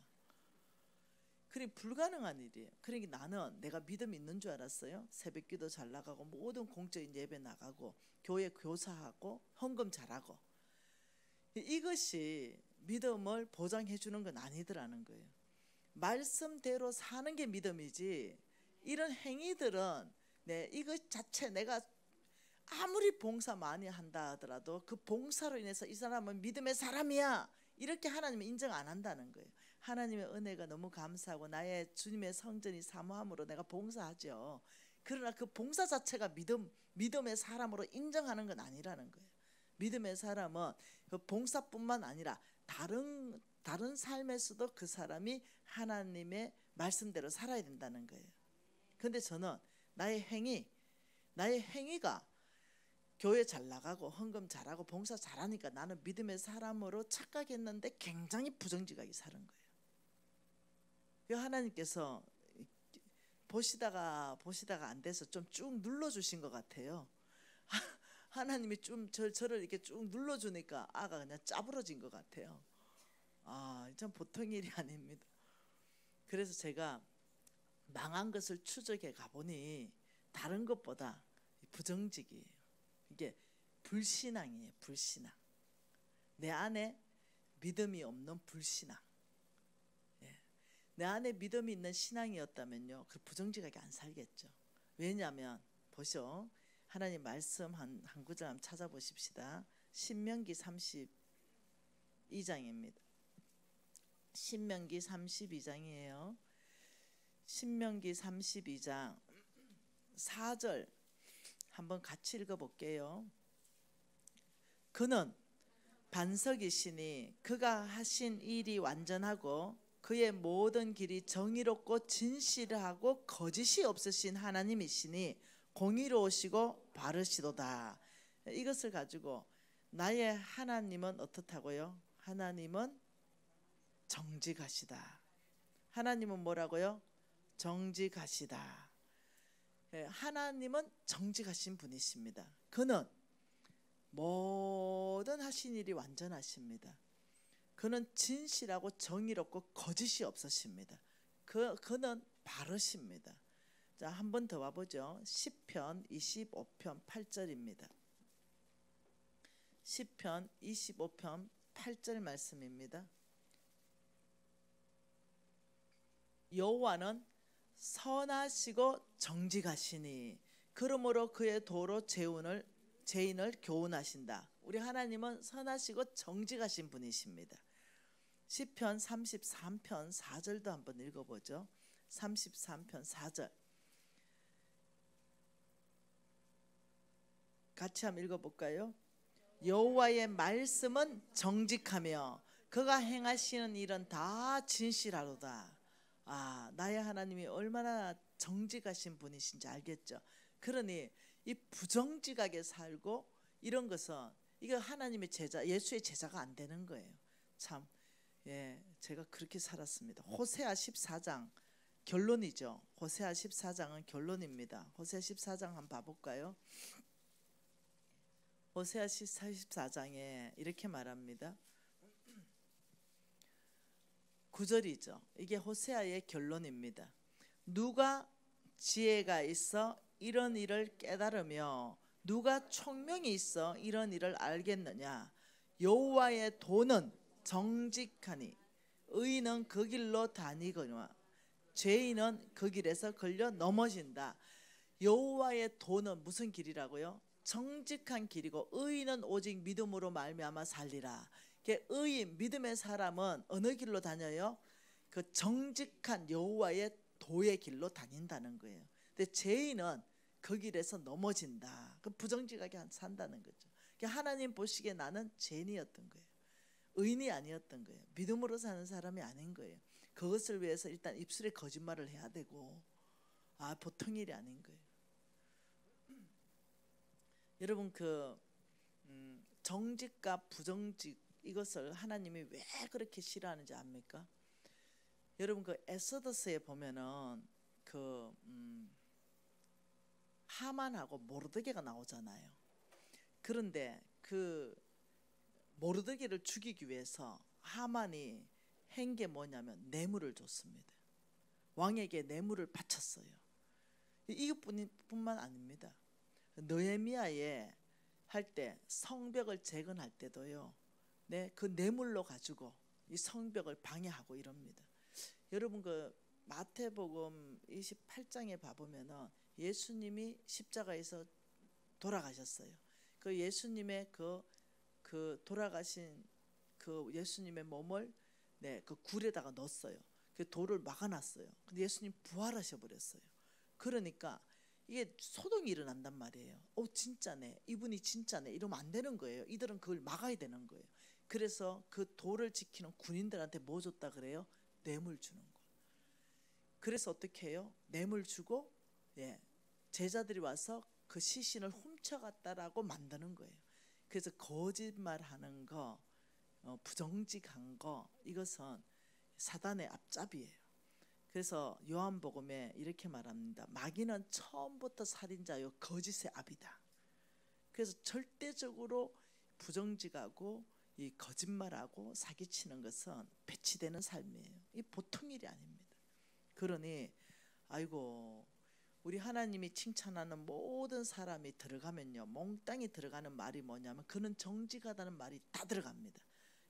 그게 불가능한 일이에요. 그러니까 나는 내가 믿음이 있는 줄 알았어요. 새벽기도 잘 나가고 모든 공적인 예배 나가고 교회 교사하고 헌금 잘하고. 이것이 믿음을 보장해 주는 건 아니더라는 거예요. 말씀대로 사는 게 믿음이지, 이런 행위들은 이것 자체 내가 아무리 봉사 많이 한다 하더라도 그 봉사로 인해서 이 사람은 믿음의 사람이야 이렇게 하나님은 인정 안 한다는 거예요. 하나님의 은혜가 너무 감사하고 나의 주님의 성전이 사모함으로 내가 봉사하죠. 그러나 그 봉사 자체가 믿음의 사람으로 인정하는 건 아니라는 거예요. 믿음의 사람은 그 봉사뿐만 아니라 다른 삶에서도 그 사람이 하나님의 말씀대로 살아야 된다는 거예요. 그런데 저는 나의 행위가 교회 잘 나가고 헌금 잘하고 봉사 잘하니까 나는 믿음의 사람으로 착각했는데 굉장히 부정직하게 사는 거예요. 하나님께서 보시다가 안 돼서 좀 쭉 눌러주신 것 같아요. 하나님이 좀 저를 이렇게 쭉 눌러주니까 아가 그냥 짜부러진 것 같아요. 참 보통 일이 아닙니다. 그래서 제가 망한 것을 추적해 가보니 다른 것보다 부정직이에요. 이게 불신앙이에요. 불신앙. 내 안에 믿음이 없는 불신앙. 내 안에 믿음이 있는 신앙이었다면요, 그 부정직하게 안 살겠죠. 왜냐하면 보시오. 하나님 말씀 한 구절 한번 찾아보십시다. 신명기 32장입니다. 신명기 32장이에요. 신명기 32장 4절 한번 같이 읽어볼게요. 그는 반석이시니 그가 하신 일이 완전하고 그의 모든 길이 정의롭고 진실하고 거짓이 없으신 하나님이시니 공의로우시고 바르시도다. 이것을 가지고 나의 하나님은 어떻다고요? 하나님은 정직하시다. 하나님은 뭐라고요? 정직하시다. 하나님은 정직하신 분이십니다. 그는 모든 하신 일이 완전하십니다. 그는 진실하고 정의롭고 거짓이 없으십니다. 그는 바르십니다. 자, 한 번 더 와보죠. 시편 25편 8절입니다. 시편 25편 8절 말씀입니다. 여호와는 선하시고 정직하시니 그러므로 그의 도로 죄인을 교훈하신다. 우리 하나님은 선하시고 정직하신 분이십니다. 시편 33편 4절도 한번 읽어보죠. 33편 4절 같이 한번 읽어볼까요? 여호와의 말씀은 정직하며 그가 행하시는 일은 다 진실하로다. 나의 하나님이 얼마나 정직하신 분이신지 알겠죠? 그러니 이 부정직하게 살고 이런 것은 이거 하나님의 제자, 예수의 제자가 안 되는 거예요. 참, 제가 그렇게 살았습니다. 호세아 14장 결론이죠. 호세아 14장은 결론입니다. 호세아 14장 한번 봐볼까요? 호세아 14장에 이렇게 말합니다. 9절이죠. 이게 호세아의 결론입니다. 누가 지혜가 있어 이런 일을 깨달으며 누가 총명이 있어 이런 일을 알겠느냐. 여호와의 도는 정직하니 의인은 그 길로 다니거니와 죄인은 그 길에서 걸려 넘어진다. 여호와의 도는 무슨 길이라고요? 정직한 길이고 의인은 오직 믿음으로 말미암아 살리라. 의인, 믿음의 사람은 어느 길로 다녀요? 그 정직한 여호와의 도의 길로 다닌다는 거예요. 근데 죄인은 그 길에서 넘어진다. 그 부정직하게 산다는 거죠. 하나님 보시기에 나는 죄인이었던 거예요. 의인이 아니었던 거예요. 믿음으로 사는 사람이 아닌 거예요. 그것을 위해서 일단 입술에 거짓말을 해야 되고 보통 일이 아닌 거예요. 여러분 정직과 부정직 이것을 하나님이 왜 그렇게 싫어하는지 압니까? 여러분 에스더서에 보면은 하만하고 모르드게가 나오잖아요. 그런데 모르드게를 죽이기 위해서 하만이 한 게 뭐냐면 뇌물을 줬습니다. 왕에게 뇌물을 바쳤어요. 이것뿐만 아닙니다. 느헤미야에 할 때 성벽을 재건할 때도요. 그 뇌물로 가지고 이 성벽을 방해하고 이럽니다. 여러분 마태복음 28장에 봐보면은 예수님이 십자가에서 돌아가셨어요. 그 예수님의 돌아가신 예수님의 몸을 그 굴에다가 넣었어요. 그 돌을 막아놨어요. 근데 예수님 부활하셔 버렸어요. 그러니까 이게 소동이 일어난단 말이에요. 진짜네, 이분이 진짜네 이러면 안 되는 거예요. 이들은 그걸 막아야 되는 거예요. 그래서 그 돌을 지키는 군인들한테 뭐 줬다 그래요? 뇌물 주는 거. 그래서 어떻게 해요? 뇌물 주고 제자들이 와서 그 시신을 훔쳐갔다라고 만드는 거예요. 그래서 거짓말하는 거, 부정직한 거 이것은 사단의 앞잡이에요. 그래서 요한복음에 이렇게 말합니다. 마귀는 처음부터 살인자요 거짓의 압이다. 그래서 절대적으로 부정직하고 이 거짓말하고 사기치는 것은 배치되는 삶이에요. 이 보통 일이 아닙니다. 그러니 우리 하나님이 칭찬하는 모든 사람이 들어가면요 몽땅이 들어가는 말이 뭐냐면 그는 정직하다는 말이 다 들어갑니다.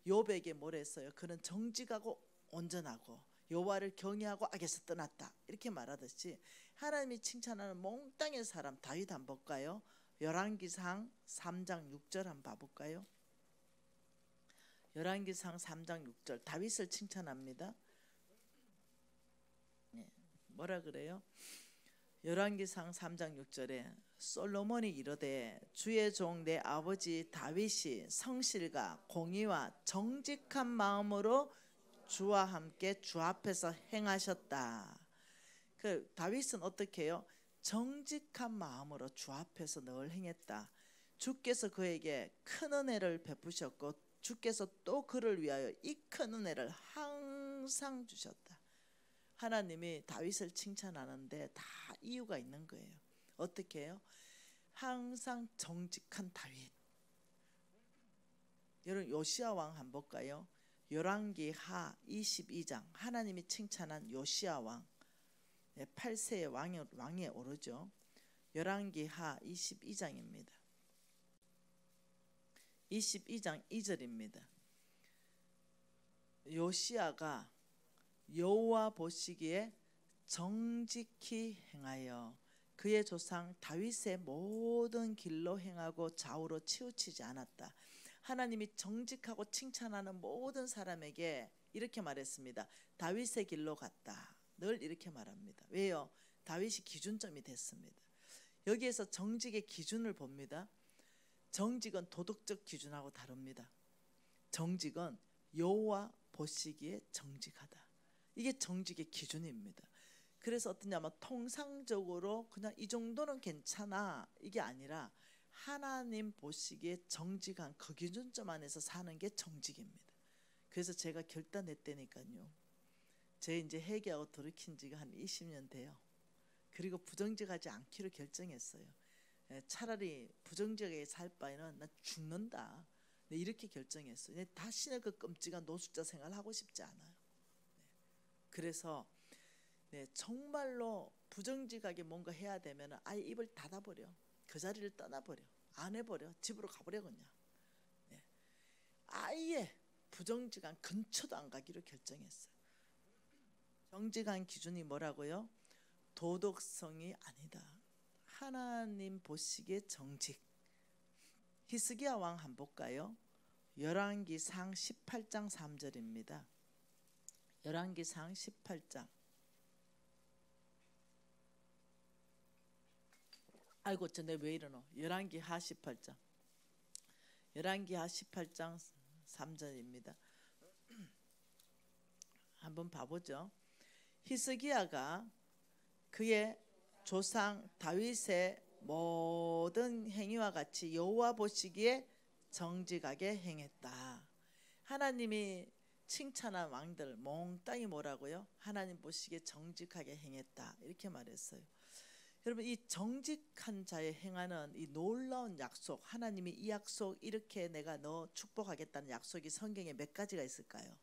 욥에게 뭐랬어요? 그는 정직하고 온전하고 여호와를 경외하고 악에서 떠났다 이렇게 말하듯이 하나님이 칭찬하는 몽땅의 사람 다윗 한번 볼까요? 열왕기상 3장 6절 한번 봐볼까요? 열왕기상 3장 6절 다윗을 칭찬합니다. 뭐라 그래요? 열왕기상 3장 6절에 솔로몬이 이르되 주의 종 내 아버지 다윗이 성실과 공의와 정직한 마음으로 주와 함께 주 앞에서 행하셨다. 그 다윗은 어떻게 해요? 정직한 마음으로 주 앞에서 늘 행했다. 주께서 그에게 큰 은혜를 베푸셨고 주께서 또 그를 위하여 이 큰 은혜를 항상 주셨다. 하나님이 다윗을 칭찬하는데 다 이유가 있는 거예요. 어떻게 해요? 항상 정직한 다윗. 여러분 요시야 왕 한번 볼까요? 열왕기하 22장 하나님이 칭찬한 요시야 왕 8세의 왕에 오르죠. 열왕기하 22장입니다. 22장 2절입니다. 요시야가 여호와 보시기에 정직히 행하여 그의 조상 다윗의 모든 길로 행하고 좌우로 치우치지 않았다. 하나님이 정직하고 칭찬하는 모든 사람에게 이렇게 말했습니다. 다윗의 길로 갔다. 늘 이렇게 말합니다. 왜요? 다윗이 기준점이 됐습니다. 여기에서 정직의 기준을 봅니다. 정직은 도덕적 기준하고 다릅니다. 정직은 여호와 보시기에 정직하다. 이게 정직의 기준입니다. 그래서 어떠냐면 통상적으로 그냥 이 정도는 괜찮아 이게 아니라 하나님 보시기에 정직한 그 기준점 안에서 사는 게 정직입니다. 그래서 제가 결단했다니까요. 제 이제 회개하고 돌이킨 지가 한 20년 돼요. 그리고 부정직하지 않기로 결정했어요. 차라리 부정직하게 살 바에는 나 죽는다. 이렇게 결정했어요. 다시는 그 끔찍한 노숙자 생활 하고 싶지 않아요. 그래서 정말로 부정직하게 뭔가 해야 되면 아예 입을 닫아버려. 그 자리를 떠나버려. 안 해버려. 집으로 가버려 그냥. 아예 부정직한 근처도 안 가기로 결정했어요. 정직한 기준이 뭐라고요? 도덕성이 아니다. 하나님 보시기에 정직. 히스기야 왕 한번 볼까요? 열왕기상 18장 3절입니다. 열왕기상 18장. 아이고 전에 왜 이러노? 열왕기하 18장. 열왕기하 18장 3절입니다. 한번 봐보죠. 히스기야가 그의 조상 다윗의 모든 행위와 같이 여호와 보시기에 정직하게 행했다. 하나님이 칭찬한 왕들 몽땅이 뭐라고요? 하나님 보시기에 정직하게 행했다 이렇게 말했어요. 여러분 이 정직한 자의 행하는 이 놀라운 약속, 하나님이 이 약속 이렇게 내가 너 축복하겠다는 약속이 성경에 몇 가지가 있을까요?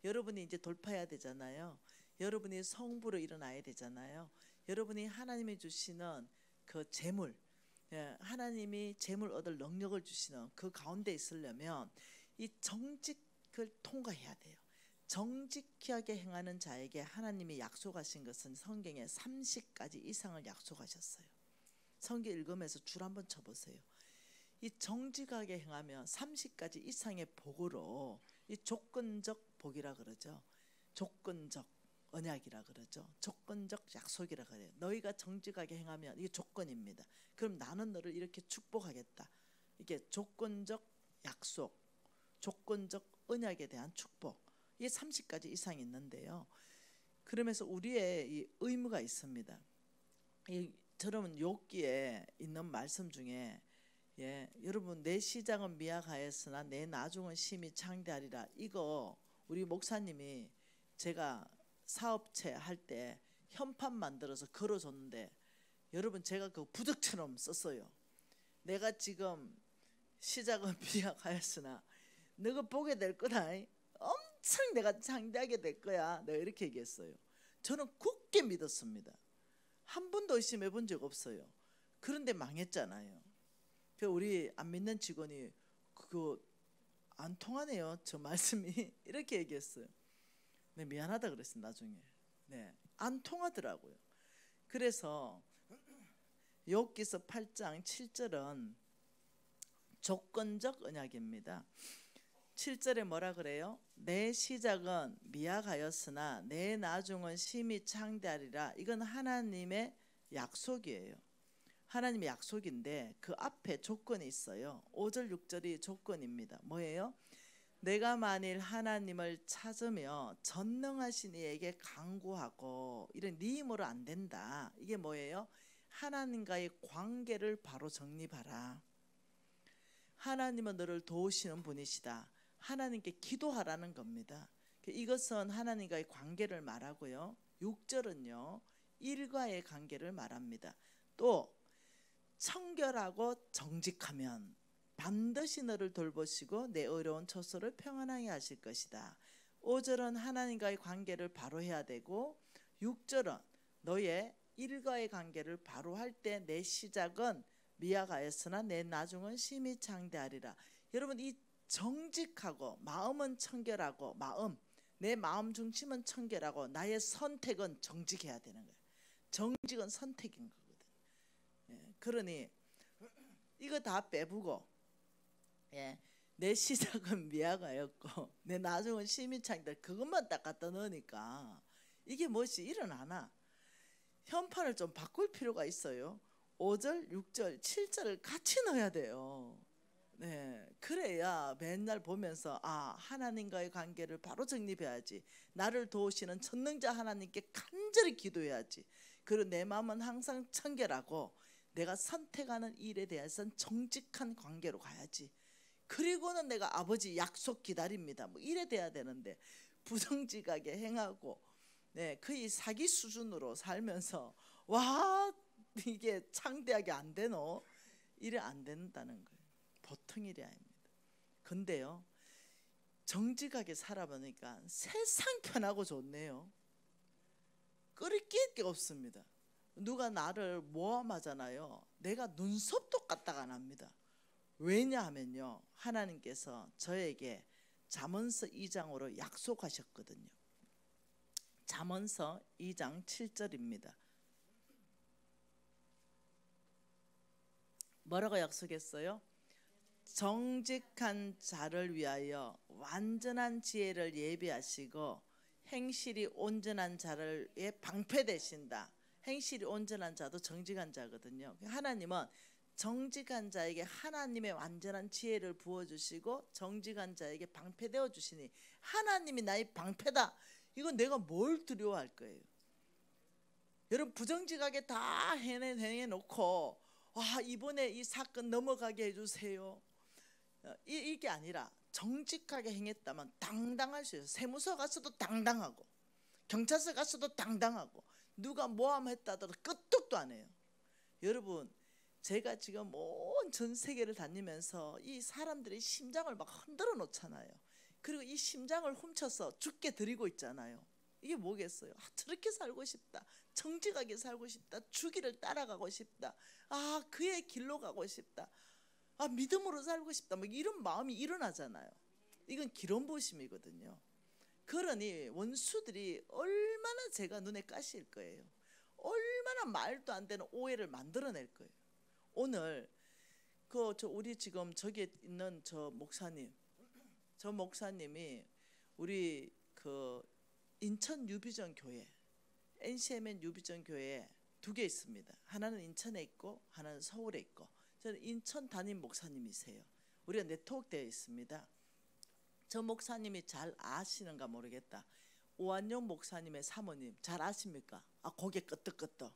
여러분이 이제 돌파해야 되잖아요. 여러분이 성부로 일어나야 되잖아요. 여러분이 하나님이 주시는 그 재물, 하나님이 재물 얻을 능력을 주시는 그 가운데 있으려면 이 정직을 통과해야 돼요. 정직하게 행하는 자에게 하나님이 약속하신 것은 성경에 30가지 이상을 약속하셨어요. 성경 읽으면서 줄 한번 쳐보세요. 이 정직하게 행하면 30가지 이상의 복으로 이 조건적 복이라 그러죠. 조건적 언약이라 그러죠. 조건적 약속이라 그래요. 너희가 정직하게 행하면 이게 조건입니다. 그럼 나는 너를 이렇게 축복하겠다. 이게 조건적 약속, 조건적 언약에 대한 축복. 이게 30가지 이상이 있는데요. 그러면서 우리의 이 의무가 있습니다. 저는 욥기에 있는 말씀 중에 여러분 내 시작은 미약하였으나 내 나중은 심히 창대하리라. 이거 우리 목사님이 제가 사업체 할 때 현판 만들어서 걸어줬는데 여러분 제가 그 부적처럼 썼어요. 내가 지금 시작은 미약하였으나 너가 보게 될 거다. 엄청 내가 창대하게 될 거야. 내가 이렇게 얘기했어요. 저는 굳게 믿었습니다. 한 번도 의심해 본 적 없어요. 그런데 망했잖아요. 우리 안 믿는 직원이 그거 안 통하네요. 저 말씀이 이렇게 얘기했어요. 네, 미안하다 그랬어요 나중에. 네, 안 통하더라고요. 그래서 욥기서 8장 7절은 조건적 언약입니다. 7절에 뭐라 그래요? 내 시작은 미약하였으나 내 나중은 심히 창대하리라. 이건 하나님의 약속이에요. 하나님의 약속인데 그 앞에 조건이 있어요. 5절 6절이 조건입니다. 뭐예요? 내가 만일 하나님을 찾으며 전능하신 이에게 간구하고, 이런 네 힘으로 안 된다. 이게 뭐예요? 하나님과의 관계를 바로 정립하라. 하나님은 너를 도우시는 분이시다. 하나님께 기도하라는 겁니다. 이것은 하나님과의 관계를 말하고요. 6절은요 일과의 관계를 말합니다. 또 청결하고 정직하면 반드시 너를 돌보시고 내 어려운 처소를 평안하게 하실 것이다. 5절은 하나님과의 관계를 바로 해야 되고, 6절은 너의 일과의 관계를 바로 할 때 내 시작은 미약하였으나 내 나중은 심히 창대하리라. 여러분, 이 정직하고 마음은 청결하고, 내 마음 중심은 청결하고 나의 선택은 정직해야 되는 거예요. 정직은 선택인 거거든요. 그러니 이거 다 빼보고, 내 시작은 미약하였고 내 나중은 심히 창대, 그것만 딱 갖다 넣으니까 이게 무엇이 일어나나? 현판을 좀 바꿀 필요가 있어요. 5절, 6절, 7절을 같이 넣어야 돼요. 네, 그래야 맨날 보면서 하나님과의 관계를 바로 정립해야지. 나를 도우시는 전능자 하나님께 간절히 기도해야지. 그리고 내 마음은 항상 청결하고 내가 선택하는 일에 대해서는 정직한 관계로 가야지. 그리고는 내가 아버지 약속 기다립니다. 뭐 이래 돼야 되는데 부정직하게 행하고 거의 사기 수준으로 살면서 이게 창대하게 안 되노? 이래 안 된다는 거예요. 보통 일이 아닙니다. 근데요 정직하게 살아보니까 세상 편하고 좋네요. 끓일 게 없습니다. 누가 나를 모함하잖아요. 내가 눈썹도 까딱 안 합니다. 왜냐하면요 하나님께서 저에게 잠언서 2장으로 약속하셨거든요. 잠언서 2장 7절입니다. 뭐라고 약속했어요? 정직한 자를 위하여 완전한 지혜를 예비하시고 행실이 온전한 자를 방패되신다. 행실이 온전한 자도 정직한 자거든요. 하나님은 정직한 자에게 하나님의 완전한 지혜를 부어주시고 정직한 자에게 방패되어 주시니 하나님이 나의 방패다. 이건 내가 뭘 두려워할 거예요? 여러분, 부정직하게 다 해놓고 이번에 이 사건 넘어가게 해주세요, 이게 아니라 정직하게 행했다면 당당할 수 있어요. 세무서 가서도 당당하고 경찰서 가서도 당당하고 누가 모함했다더라도 끄떡도 안 해요. 여러분, 제가 지금 온 전 세계를 다니면서 이 사람들의 심장을 막 흔들어 놓잖아요. 그리고 이 심장을 훔쳐서 죽게 드리고 있잖아요. 이게 뭐겠어요? 저렇게 살고 싶다, 정직하게 살고 싶다, 주기를 따라가고 싶다, 그의 길로 가고 싶다, 믿음으로 살고 싶다, 뭐 이런 마음이 일어나잖아요. 이건 기름부심이거든요. 그러니 원수들이 얼마나 제가 눈에 가시일 거예요. 얼마나 말도 안 되는 오해를 만들어낼 거예요. 오늘 우리 지금 저기 있는 저 목사님이 우리 인천 뉴비전 교회, NCMN 뉴비전 교회 2개 있습니다. 하나는 인천에 있고 하나는 서울에 있고, 저는 인천 담임 목사님이세요. 우리가 네트워크되어 있습니다. 저 목사님이 잘 아시는가 모르겠다. 오한영 목사님의 사모님 잘 아십니까? 고개 끄덕끄덕.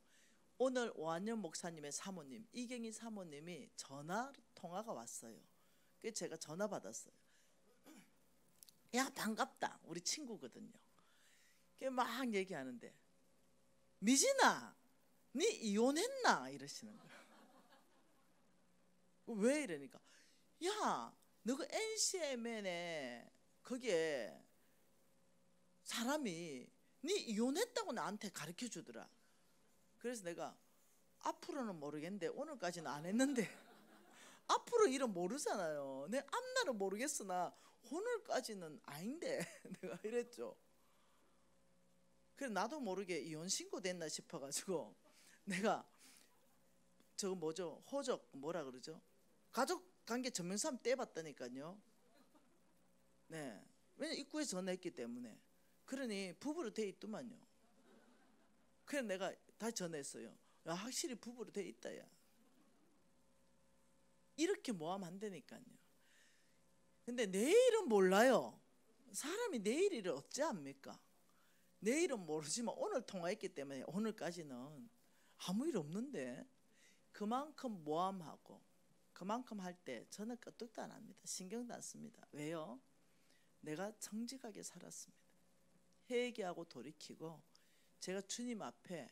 오늘 오한영 목사님의 사모님, 이경희 사모님이 전화 통화가 왔어요. 그래서 제가 전화 받았어요. 야, 반갑다, 우리 친구거든요. 막 얘기하는데, 미진아, 니 이혼했나? 이러시는 거예요. 왜 이러니까, 야, 너 그 NCMN에 거기에 사람이 니 이혼했다고 나한테 가르쳐 주더라. 그래서 내가 앞으로는 모르겠는데, 오늘까지는 안 했는데 앞으로 일은 모르잖아요. 내 앞날은 모르겠으나 오늘까지는 아닌데 내가 이랬죠. 그래 나도 모르게 이혼 신고 됐나 싶어가지고 내가 저거 뭐죠? 호적 뭐라 그러죠? 가족관계 증명서 떼봤다니까요. 네, 왜냐 입구에 전화했기 때문에. 그러니 부부로 돼 있더만요. 그래서 내가 다시 전화했어요. 야, 확실히 부부로 돼 있다 야. 이렇게 모하면 안 되니까요. 근데 내일은 몰라요. 사람이 내일을 어찌 압니까? 내일은 모르지만 오늘 통화했기 때문에 오늘까지는 아무 일 없는데 그만큼 모함하고 그만큼 할 때 저는 끄떡도 안 합니다. 신경도 안 씁니다. 왜요? 내가 정직하게 살았습니다. 회개하고 돌이키고 제가 주님 앞에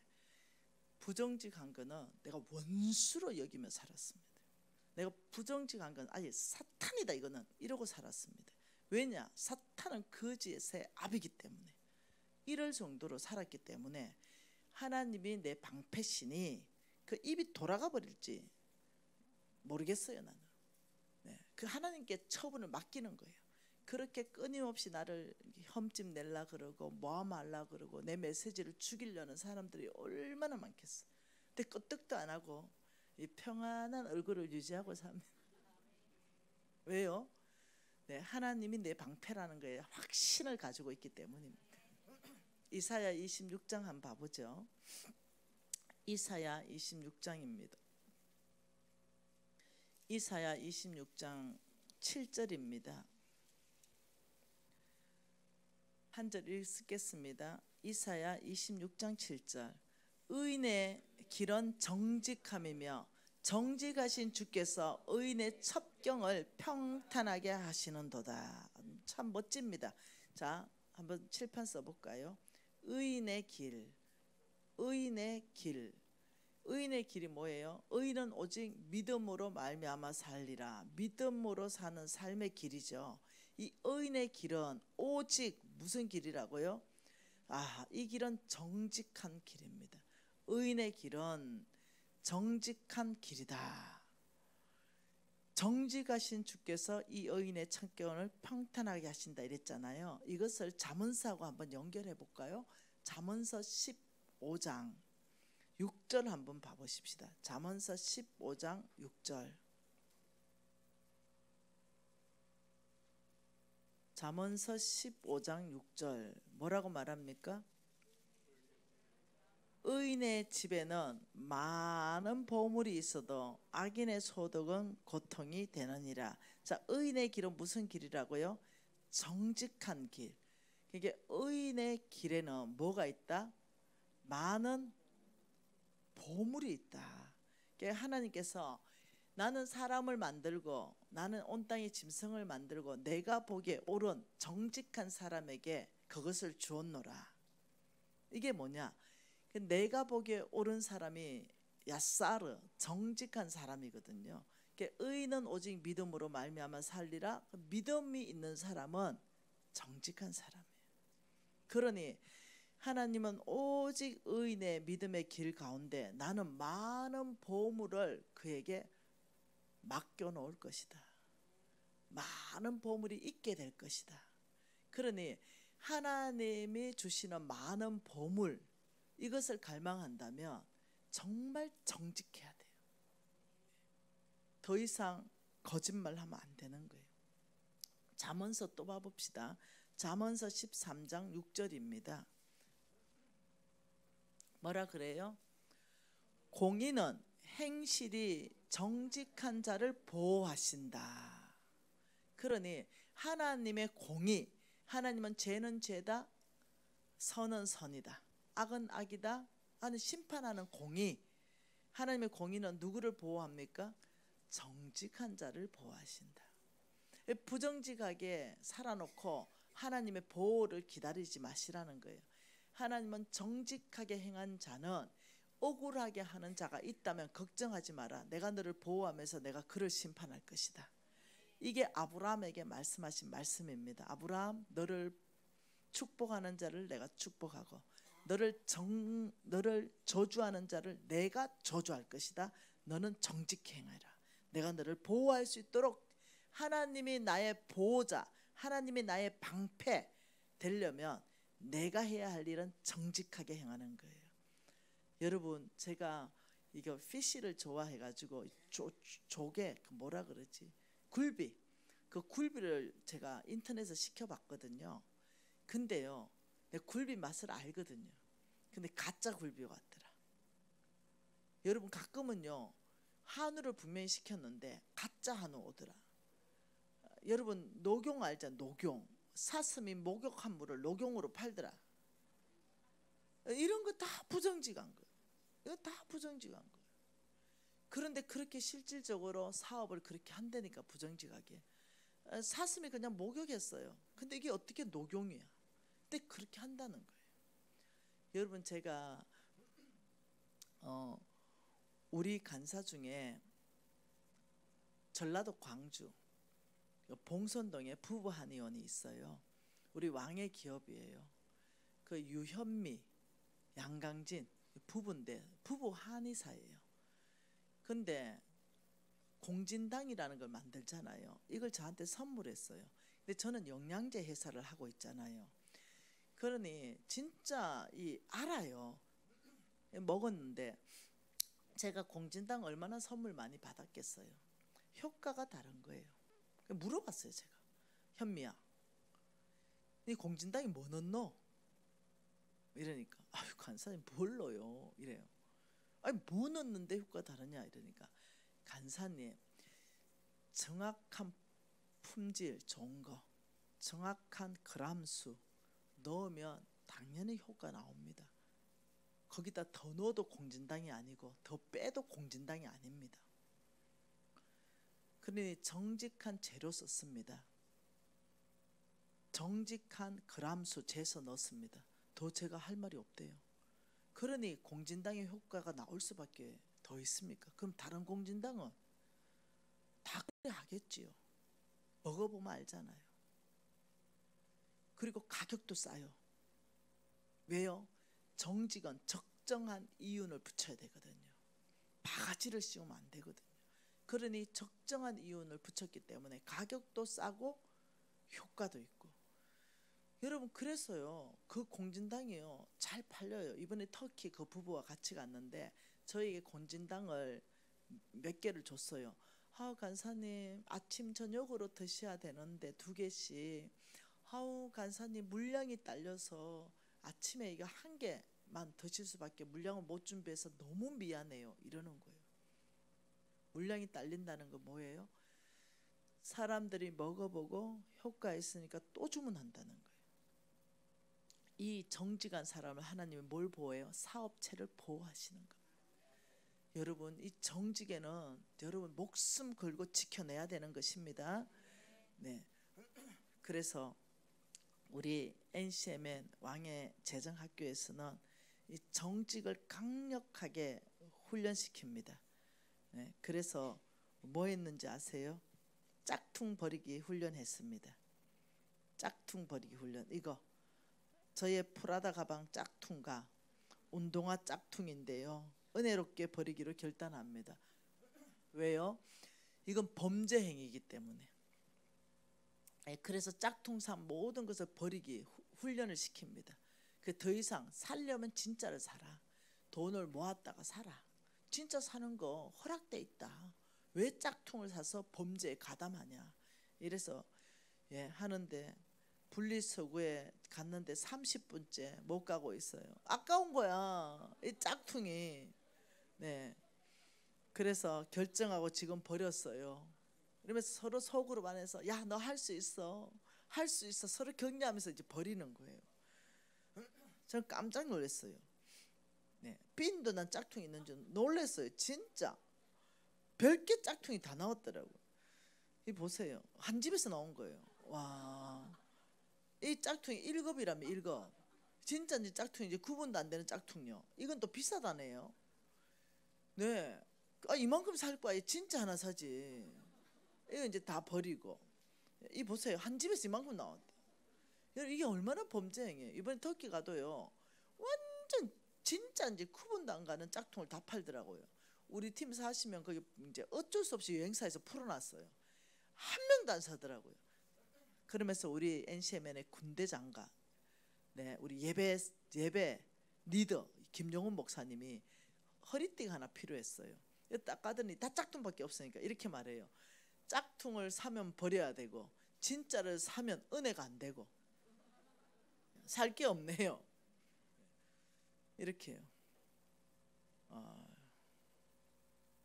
부정직한 거는 내가 원수로 여기며 살았습니다. 내가 부정직한 건 아예 사탄이다 이거는 이러고 살았습니다. 왜냐? 사탄은 거짓의 압이기 때문에 이럴 정도로 살았기 때문에 하나님이 내 방패시니 그 입이 돌아가 버릴지 모르겠어요 나는. 네, 그 하나님께 처분을 맡기는 거예요. 그렇게 끊임없이 나를 험집 낼라 그러고 모함하려 그러고 내 메시지를 죽이려는 사람들이 얼마나 많겠어. 근데 끄떡도 안 하고 이 평안한 얼굴을 유지하고 삽니다. 왜요? 네, 하나님이 내 방패라는 거에 확신을 가지고 있기 때문입니다. 이사야 26장 한번 봐보죠. 이사야 26장입니다. 이사야 26장 7절입니다. 한 절 읽겠습니다. 이사야 26장 7절. 의인의 길은 정직함이며 정직하신 주께서 의인의 첩경을 평탄하게 하시는도다. 참 멋집니다. 자, 한번 칠판 써볼까요? 의인의 길, 의인의 길. 의인의 길이 뭐예요? 의인은 오직 믿음으로 말미암아 살리라. 믿음으로 사는 삶의 길이죠. 이 의인의 길은 오직 무슨 길이라고요? 이 길은 정직한 길입니다. 의인의 길은 정직한 길이다. 정직하신 주께서 이 의인의 첩경을 평탄하게 하신다 이랬잖아요. 이것을 잠언서하고 한번 연결해 볼까요? 잠언서 15장 6절 한번 봐보십시다. 잠언서 15장 6절. 잠언서 15장 6절 뭐라고 말합니까? 의인의 집에는 많은 보물이 있어도 악인의 소득은 고통이 되느니라. 자, 의인의 길은 무슨 길이라고요? 정직한 길. 이게 의인의 길에는 뭐가 있다? 많은 보물이 있다. 하나님께서 나는 사람을 만들고 나는 온 땅의 짐승을 만들고 내가 보기에 옳은 정직한 사람에게 그것을 주었노라. 이게 뭐냐? 내가 보기에 옳은 사람이 야사르 정직한 사람이거든요. 의인은 오직 믿음으로 말미암아 살리라. 믿음이 있는 사람은 정직한 사람이에요. 그러니 하나님은 오직 의인의 믿음의 길 가운데 나는 많은 보물을 그에게 맡겨놓을 것이다. 많은 보물이 있게 될 것이다. 그러니 하나님이 주시는 많은 보물 이것을 갈망한다면 정말 정직해야 돼요. 더 이상 거짓말하면 안 되는 거예요. 잠언서 또 봐봅시다. 잠언서 13장 6절입니다. 뭐라 그래요? 공의는 행실이 정직한 자를 보호하신다. 그러니 하나님의 공의, 하나님은 죄는 죄다, 선은 선이다, 악은 악이다 하는 심판하는 공의. 하나님의 공의는 누구를 보호합니까? 정직한 자를 보호하신다. 부정직하게 살아놓고 하나님의 보호를 기다리지 마시라는 거예요. 하나님은 정직하게 행한 자는 억울하게 하는 자가 있다면 걱정하지 마라. 내가 너를 보호하면서 내가 그를 심판할 것이다. 이게 아브라함에게 말씀하신 말씀입니다. 아브라함, 너를 축복하는 자를 내가 축복하고 너를 저주하는 자를 내가 저주할 것이다. 너는 정직히 행하라. 내가 너를 보호할 수 있도록 하나님이 나의 보호자, 하나님이 나의 방패 되려면 내가 해야 할 일은 정직하게 행하는 거예요. 여러분, 제가 이거 피쉬를 좋아해가지고 조개 뭐라 그러지? 굴비. 그 굴비를 제가 인터넷에서 시켜봤거든요. 근데요, 내 굴비 맛을 알거든요. 근데 가짜 굴비 같더라. 여러분, 가끔은요 한우를 분명히 시켰는데 가짜 한우 오더라. 여러분, 녹용 알죠? 녹용. 사슴이 목욕한 물을 녹용으로 팔더라. 이런 거 다 부정직한 거예요. 이거 다 부정직한 거예요. 그런데 그렇게 실질적으로 사업을 그렇게 한다니까, 부정직하게. 사슴이 그냥 목욕했어요. 근데 이게 어떻게 녹용이야? 근데 그렇게 한다는 거예요. 여러분, 제가 우리 간사 중에 전라도 광주 봉선동에 부부 한의원이 있어요. 우리 왕의 기업이에요. 그 유현미, 양강진 부부인데 부부 한의사예요. 근데 공진당이라는 걸 만들잖아요. 이걸 저한테 선물했어요. 근데 저는 영양제 회사를 하고 있잖아요. 그러니 진짜 알아요. 먹었는데 제가 공진당 얼마나 선물 많이 받았겠어요. 효과가 다른 거예요. 물어봤어요, 제가. 현미야, 이 공진당이 뭐 넣노? 이러니까 아유, 간사님 뭘로요? 이래요. 아니, 뭐 넣는데 효과 다르냐? 이러니까 간사님, 정확한 품질 좋은 거, 정확한 그람수 넣으면 당연히 효과 나옵니다. 거기다 더 넣어도 공진당이 아니고 더 빼도 공진당이 아닙니다. 그러니 정직한 재료 썼습니다. 정직한 그람수 재서 넣습니다. 더 제가 할 말이 없대요. 그러니 공진당의 효과가 나올 수밖에 더 있습니까? 그럼 다른 공진당은 다 그래 하겠지요. 먹어보면 알잖아요. 그리고 가격도 싸요. 왜요? 정직은 적정한 이윤을 붙여야 되거든요. 바가지를 씌우면 안 되거든요. 그러니 적정한 이윤을 붙였기 때문에 가격도 싸고 효과도 있고. 여러분, 그래서요 그 공진당이요 잘 팔려요. 이번에 터키 그 부부와 같이 갔는데 저에게 공진당을 몇 개를 줬어요. 아우, 간사님 아침 저녁으로 드셔야 되는데 2개씩. 아우, 간사님 물량이 딸려서 아침에 이거 1개만 드실 수밖에 물량을 못 준비해서 너무 미안해요. 이러는 거예요. 물량이 딸린다는 거 뭐예요? 사람들이 먹어보고 효과 있으니까 또 주문한다는 거예요. 이 정직한 사람을 하나님이 뭘 보호해요? 사업체를 보호하시는 겁니다. 여러분, 이 정직에는 여러분 목숨 걸고 지켜내야 되는 것입니다. 네. 그래서 우리 NCMN 왕의 재정학교에서는 이 정직을 강력하게 훈련시킵니다. 네. 그래서 뭐 했는지 아세요? 짝퉁 버리기 훈련했습니다. 짝퉁 버리기 훈련. 이거 저의 프라다 가방 짝퉁과 운동화 짝퉁인데요, 은혜롭게 버리기로 결단합니다. 왜요? 이건 범죄 행위이기 때문에. 그래서 짝퉁산 모든 것을 버리기 훈련을 시킵니다. 더 이상 살려면 진짜를 사라. 돈을 모았다가 사라. 진짜 사는 거 허락돼 있다. 왜 짝퉁을 사서 범죄에 가담하냐. 이래서 하는데 분리수거에 갔는데 30분째 못 가고 있어요. 아까운 거야, 이 짝퉁이. 네. 그래서 결정하고 지금 버렸어요. 그러면서 서로 속으로 말해서 야, 너 할 수 있어, 할 수 있어, 서로 격려하면서 이제 버리는 거예요. 저는 깜짝 놀랐어요. 네. 빈도 난 짝퉁이 있는 줄 놀랐어요. 진짜 별개 짝퉁이 다 나왔더라고요. 이 보세요, 한 집에서 나온 거예요. 와, 이 짝퉁이 1급이라며 1급. 진짜 이제 짝퉁이 이제 구분도 안 되는 짝퉁요. 이건 또 비싸다네요. 네. 이만큼 살 바에 진짜 하나 사지. 이거 이제 다 버리고. 이 보세요, 한 집에서 이만큼 나왔대. 이게 얼마나 범죄 행위예요. 이번에 터키 가도요, 완전 진짜 이제 구분도 안 가는 짝퉁을 다 팔더라고요. 우리 팀 사시면 거기 이제 어쩔 수 없이 여행사에서 풀어놨어요. 한 명도 안 사더라고요. 그러면서 우리 NCMN의 군대 장관, 네, 우리 예배 리더 김용훈 목사님이 허리띠가 하나 필요했어요. 딱 가더니 다 짝퉁밖에 없으니까 이렇게 말해요. 짝퉁을 사면 버려야 되고 진짜를 사면 은혜가 안 되고 살 게 없네요. 이렇게요.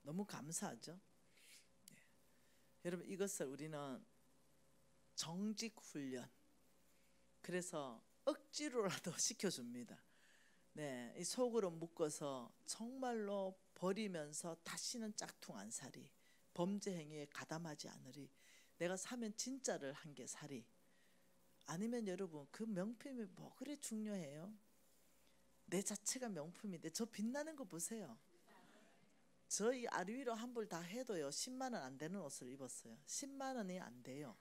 너무 감사하죠. 네. 여러분 이것을 우리는 정직 훈련, 그래서 억지로라도 시켜줍니다. 네, 이 속으로 묶어서 정말로 버리면서 다시는 짝퉁 안 사리, 범죄 행위에 가담하지 않으리, 내가 사면 진짜를 한 개 사리. 아니면 여러분 그 명품이 뭐 그래 중요해요? 내 자체가 명품인데 저 빛나는 거 보세요. 저희 아리위로 한 벌 다 해도요 10만 원 안 되는 옷을 입었어요. 10만 원이 안 돼요.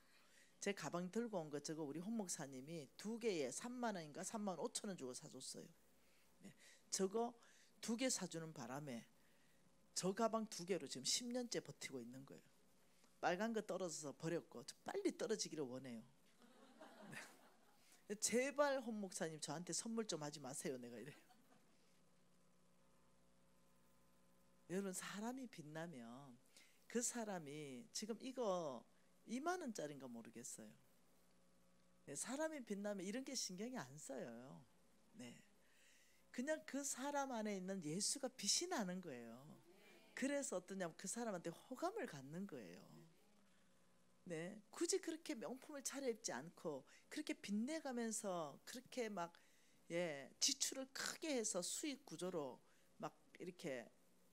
제 가방 들고 온 거 저거 우리 홍 목사님이 2개에 3만 원인가 3만 5천 원 주고 사줬어요. 네. 저거 2개 사주는 바람에 저 가방 2개로 지금 10년째 버티고 있는 거예요. 빨간 거 떨어져서 버렸고 저 빨리 떨어지기를 원해요. 네. 제발 홍 목사님 저한테 선물 좀 하지 마세요. 내가 이래요. 여러분 사람이 빛나면 그 사람이 지금 이거 2만 원짜리인가 모르겠어요. 네, 사람이 빛나면 이런 게 신경이 안 써요. 네, 그냥 그 사람 안에 있는 예수가 빛이 나는 거예요. 그래서 어떠냐면 그 사람한테 호감을 갖는 거예요. 네, 굳이 그렇게 명품을 차려입지 않고 그렇게 빛내가면서 그렇게 막 지출을 크게 해서 수익 구조로 막 이렇게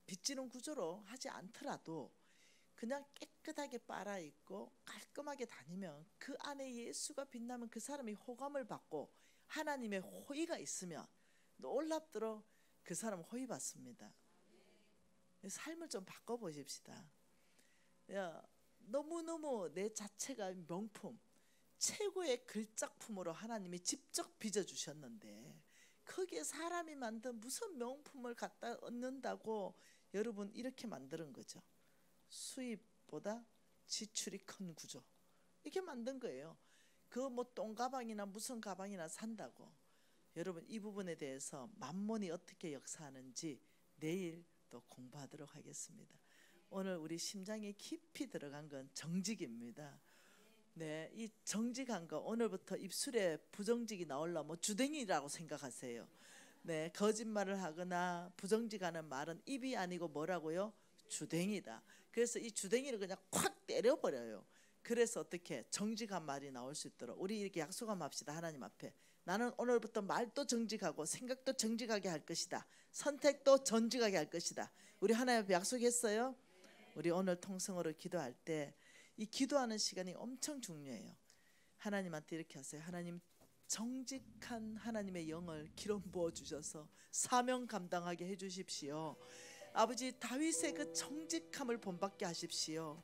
빚지는 구조로 하지 않더라도 그냥 깨끗하게 빨아입고 깔끔하게 다니면 그 안에 예수가 빛나면 그 사람이 호감을 받고 하나님의 호의가 있으면 놀랍도록 그 사람은 호의 받습니다. 삶을 좀 바꿔보십시다. 너무너무 내 자체가 명품, 최고의 글작품으로 하나님이 직접 빚어주셨는데 거기에 사람이 만든 무슨 명품을 갖다 얻는다고 여러분 이렇게 만드는 거죠. 수입보다 지출이 큰 구조, 이렇게 만든 거예요. 그 뭐 똥가방이나 무슨 가방이나 산다고. 여러분 이 부분에 대해서 만몬이 어떻게 역사하는지 내일 또 공부하도록 하겠습니다. 오늘 우리 심장에 깊이 들어간 건 정직입니다. 네, 이 정직한 거 오늘부터 입술에 부정직이 나오려면 주댕이라고 생각하세요. 네, 거짓말을 하거나 부정직하는 말은 입이 아니고 뭐라고요? 주댕이다. 그래서 이 주댕이를 그냥 콱 때려버려요. 그래서 어떻게 정직한 말이 나올 수 있도록 우리 이렇게 약속함 합시다. 하나님 앞에 나는 오늘부터 말도 정직하고 생각도 정직하게 할 것이다. 선택도 정직하게 할 것이다. 우리 하나님 앞에 약속했어요. 우리 오늘 통성으로 기도할 때 이 기도하는 시간이 엄청 중요해요. 하나님한테 이렇게 하세요. 하나님, 정직한 하나님의 영을 기름 부어 주셔서 사명 감당하게 해 주십시오. 아버지, 다윗의 그 정직함을 본받게 하십시오.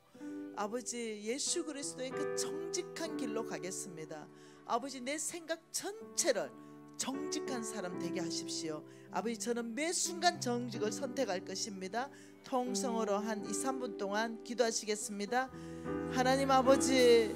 아버지, 예수 그리스도의 그 정직한 길로 가겠습니다. 아버지, 내 생각 전체를 정직한 사람 되게 하십시오. 아버지, 저는 매 순간 정직을 선택할 것입니다. 통성으로 한 2, 3분 동안 기도하시겠습니다. 하나님 아버지,